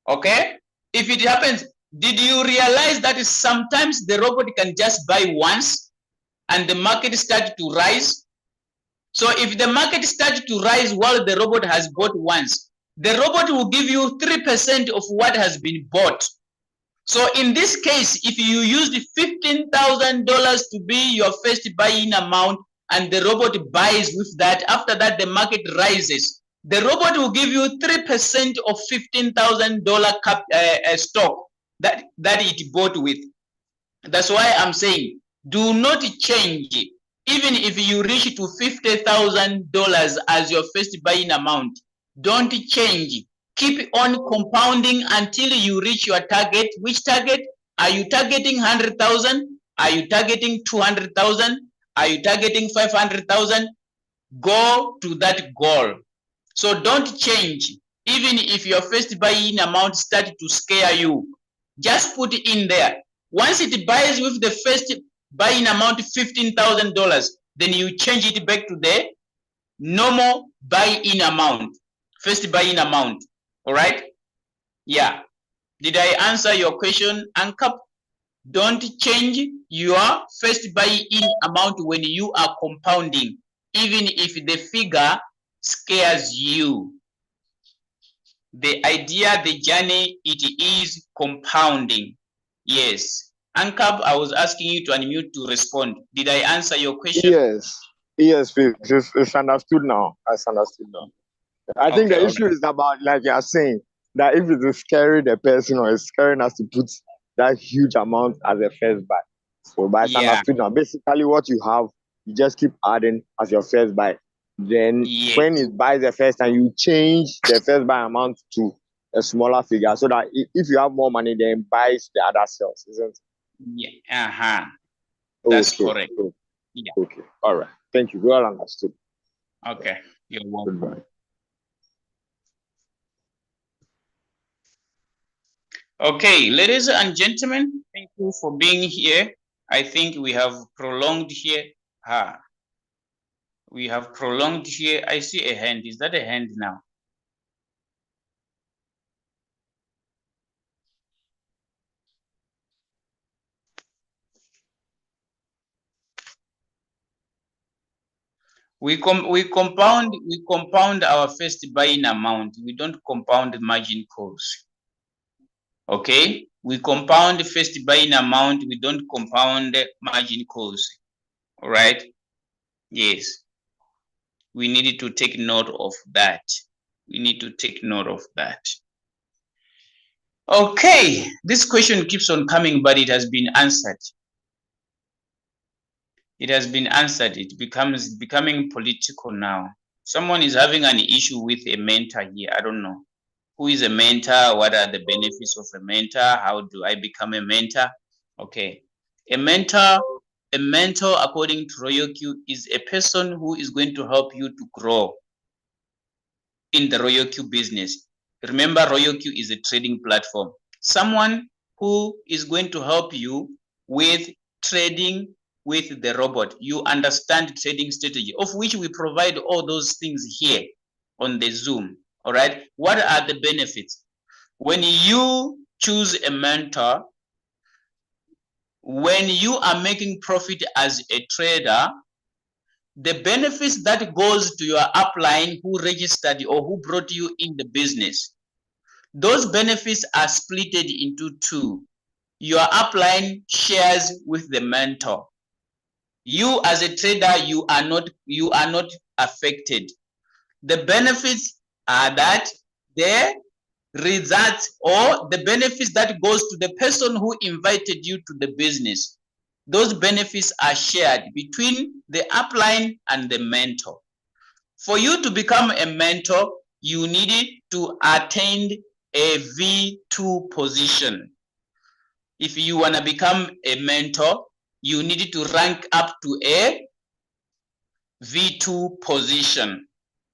Okay, if it happens Did you realize that sometimes the robot can just buy once and the market starts to rise? So if the market starts to rise while the robot has bought once, the robot will give you 3% of what has been bought. So in this case, if you used $15,000 to be your first buy-in amount and the robot buys with that, after that the market rises, the robot will give you 3% of $15,000 stock that it bought with. That's why I'm saying, do not change. Even if you reach to $50,000 as your first buying amount, don't change. Keep on compounding until you reach your target. Which target? Are you targeting 100,000? Are you targeting 200,000? Are you targeting 500,000? Go to that goal. So don't change. Even if your first buy-in amount started to scare you, just put it in there. Once it buys with the first buy-in amount $15,000, then you change it back to the normal buy-in amount, first buy-in amount. All right? Yeah. Did I answer your question, Ankap? Don't change your first buy-in amount when you are compounding, even if the figure scares you. The idea, the journey, it is compounding. Yes. Ankab, I was asking you to unmute to respond. Did I answer your question?
Yes, please. It's understood now. It's understood now. I think the issue is about, like you are saying, that if it is scaring the person or it's scaring us to put that huge amount as a first buy. So, but it's understood now. Basically, what you have, you just keep adding as your first buy. Then, when it buys the first time, you change the first buy amount to a smaller figure so that if you have more money, then buys the other sales, isn't it?
Yeah. That's correct. Yeah.
Okay. All right. Thank you. Well understood.
Okay. You're welcome.
Goodbye.
Okay, ladies and gentlemen, thank you for being here. I think we have prolonged here. We have prolonged here. I see a hand. Is that a hand now? We compound our first buying amount. We don't compound the margin calls. Okay, we compound the first buying amount. We don't compound margin calls. All right. Yes. We needed to take note of that. We need to take note of that. Okay, this question keeps on coming, but it has been answered. It has been answered. It becomes becoming political now. Someone is having an issue with a mentor here. I don't know. Who is a mentor? What are the benefits of a mentor? How do I become a mentor? Okay. A mentor, according to Royalq, is a person who is going to help you to grow in the Royalq business. Remember, Royalq is a trading platform. Someone who is going to help you with trading with the robot. You understand trading strategy, of which we provide all those things here on the Zoom. All right. What are the benefits? When you choose a mentor, when you are making profit as a trader, the benefits that goes to your upline who registered or who brought you in the business, those benefits are split into two. Your upline shares with the mentor. You as a trader, you are not affected. The benefits are that the results or the benefits that goes to the person who invited you to the business, those benefits are shared between the upline and the mentor. For you to become a mentor, you needed to attain a V2 position. If you want to become a mentor, you need to rank up to a V2 position.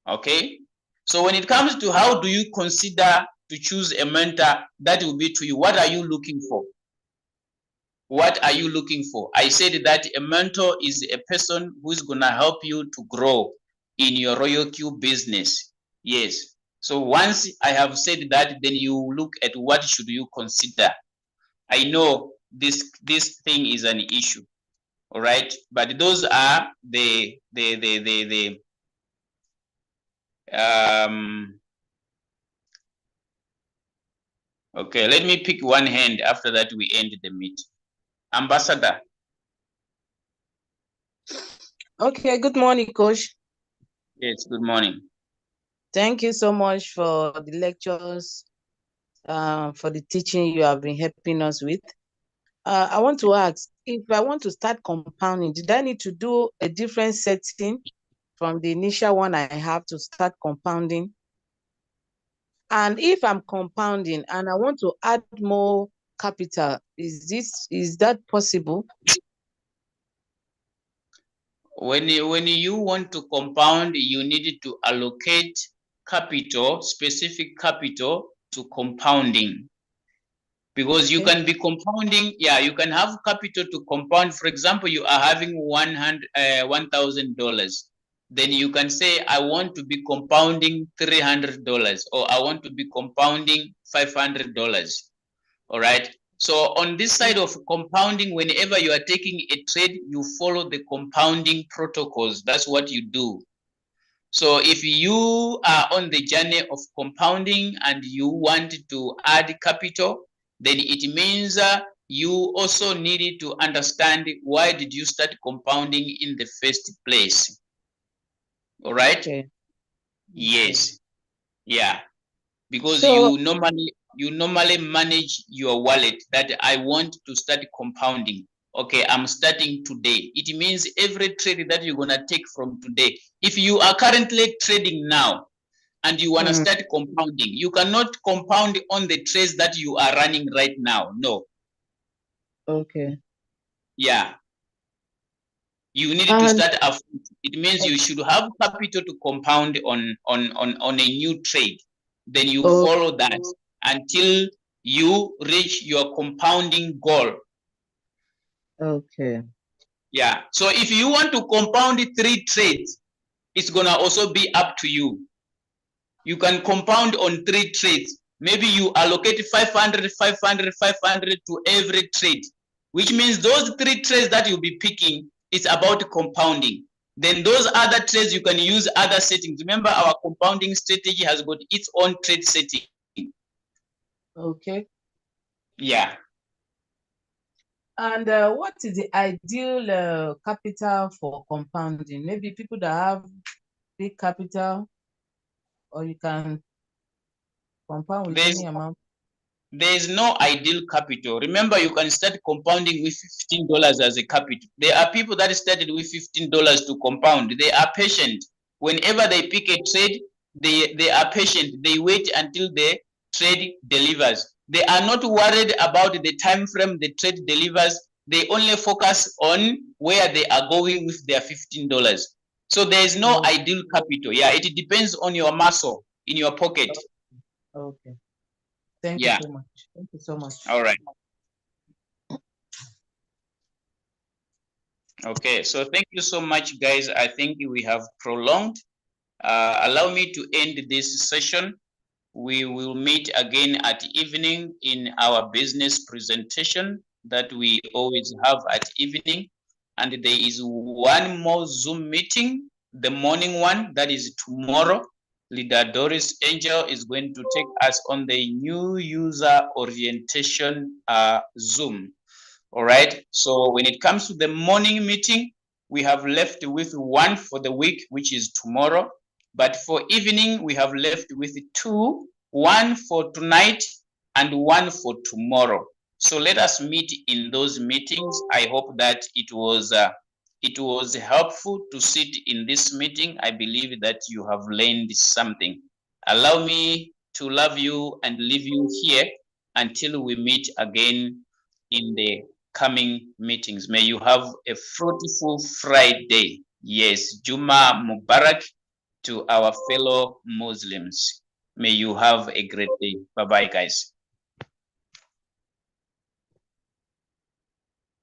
Okay? So when it comes to how do you consider to choose a mentor, that will be to you. What are you looking for? What are you looking for? I said that a mentor is a person who is going to help you to grow in your Royalq business. Yes. So once I have said that, then you look at what should you consider. I know this thing is an issue. All right, but those are the okay, let me pick one hand. After that, we end the meeting. Ambassador.
Okay, good morning, Coach.
Yes, good morning.
Thank you so much for the lectures, for the teaching you have been helping us with. I want to ask, if I want to start compounding, did I need to do a different setting from the initial one I have to start compounding? And if I'm compounding and I want to add more capital, is that possible?
When you want to compound, you need to allocate capital, specific capital, to compounding. Because you can be compounding, you can have capital to compound. For example, you are having $1,000. Then you can say, I want to be compounding $300, or I want to be compounding $500. All right. So on this side of compounding, whenever you are taking a trade, you follow the compounding protocols. That's what you do. So if you are on the journey of compounding and you want to add capital, then it means you also needed to understand why did you start compounding in the first place. All right.
Okay.
Yes. Yeah. Because
So,
you normally manage your wallet that I want to start compounding. Okay, I'm starting today. It means every trade that you're gonna take from today. If you are currently trading now and you wanna start compounding, you cannot compound on the trades that you are running right now. No.
okay.
Yeah. You need to start afresh. It means you should have capital to compound on a new trade. Then you follow that until you reach your compounding goal.
Okay.
Yeah. So if you want to compound 3 trades, it's gonna also be up to you. You can compound on 3 trades. Maybe you allocate 500, 500, 500 to every trade, which means those 3 trades that you'll be picking is about compounding. Then those other trades, you can use other settings. Remember, our compounding strategy has got its own trade setting.
Okay.
Yeah.
And what is the ideal capital for compounding? Maybe people that have big capital, or you can compound with any amount.
There is no ideal capital. Remember, you can start compounding with $15 as a capital. There are people that started with $15 to compound. They are patient. Whenever they pick a trade, they are patient. They wait until the trade delivers. They are not worried about the time frame the trade delivers. They only focus on where they are going with their $15. So there is no ideal capital. Yeah, it depends on your muscle in your pocket.
Okay. Thank you so much. Thank you so much.
All right. Okay, so thank you so much, guys. I think we have prolonged. Allow me to end this session. We will meet again at evening in our business presentation that we always have at evening. And there is one more Zoom meeting, the morning one, that is tomorrow. Leader Doris Angel is going to take us on the new user orientation Zoom. All right. So when it comes to the morning meeting, we have left with one for the week, which is tomorrow. But for evening, we have left with 2, one for tonight and one for tomorrow. So let us meet in those meetings. I hope that it was helpful to sit in this meeting. I believe that you have learned something. Allow me to love you and leave you here until we meet again in the coming meetings. May you have a fruitful Friday. Yes, Juma Mubarak to our fellow Muslims. May you have a great day. Bye-bye, guys.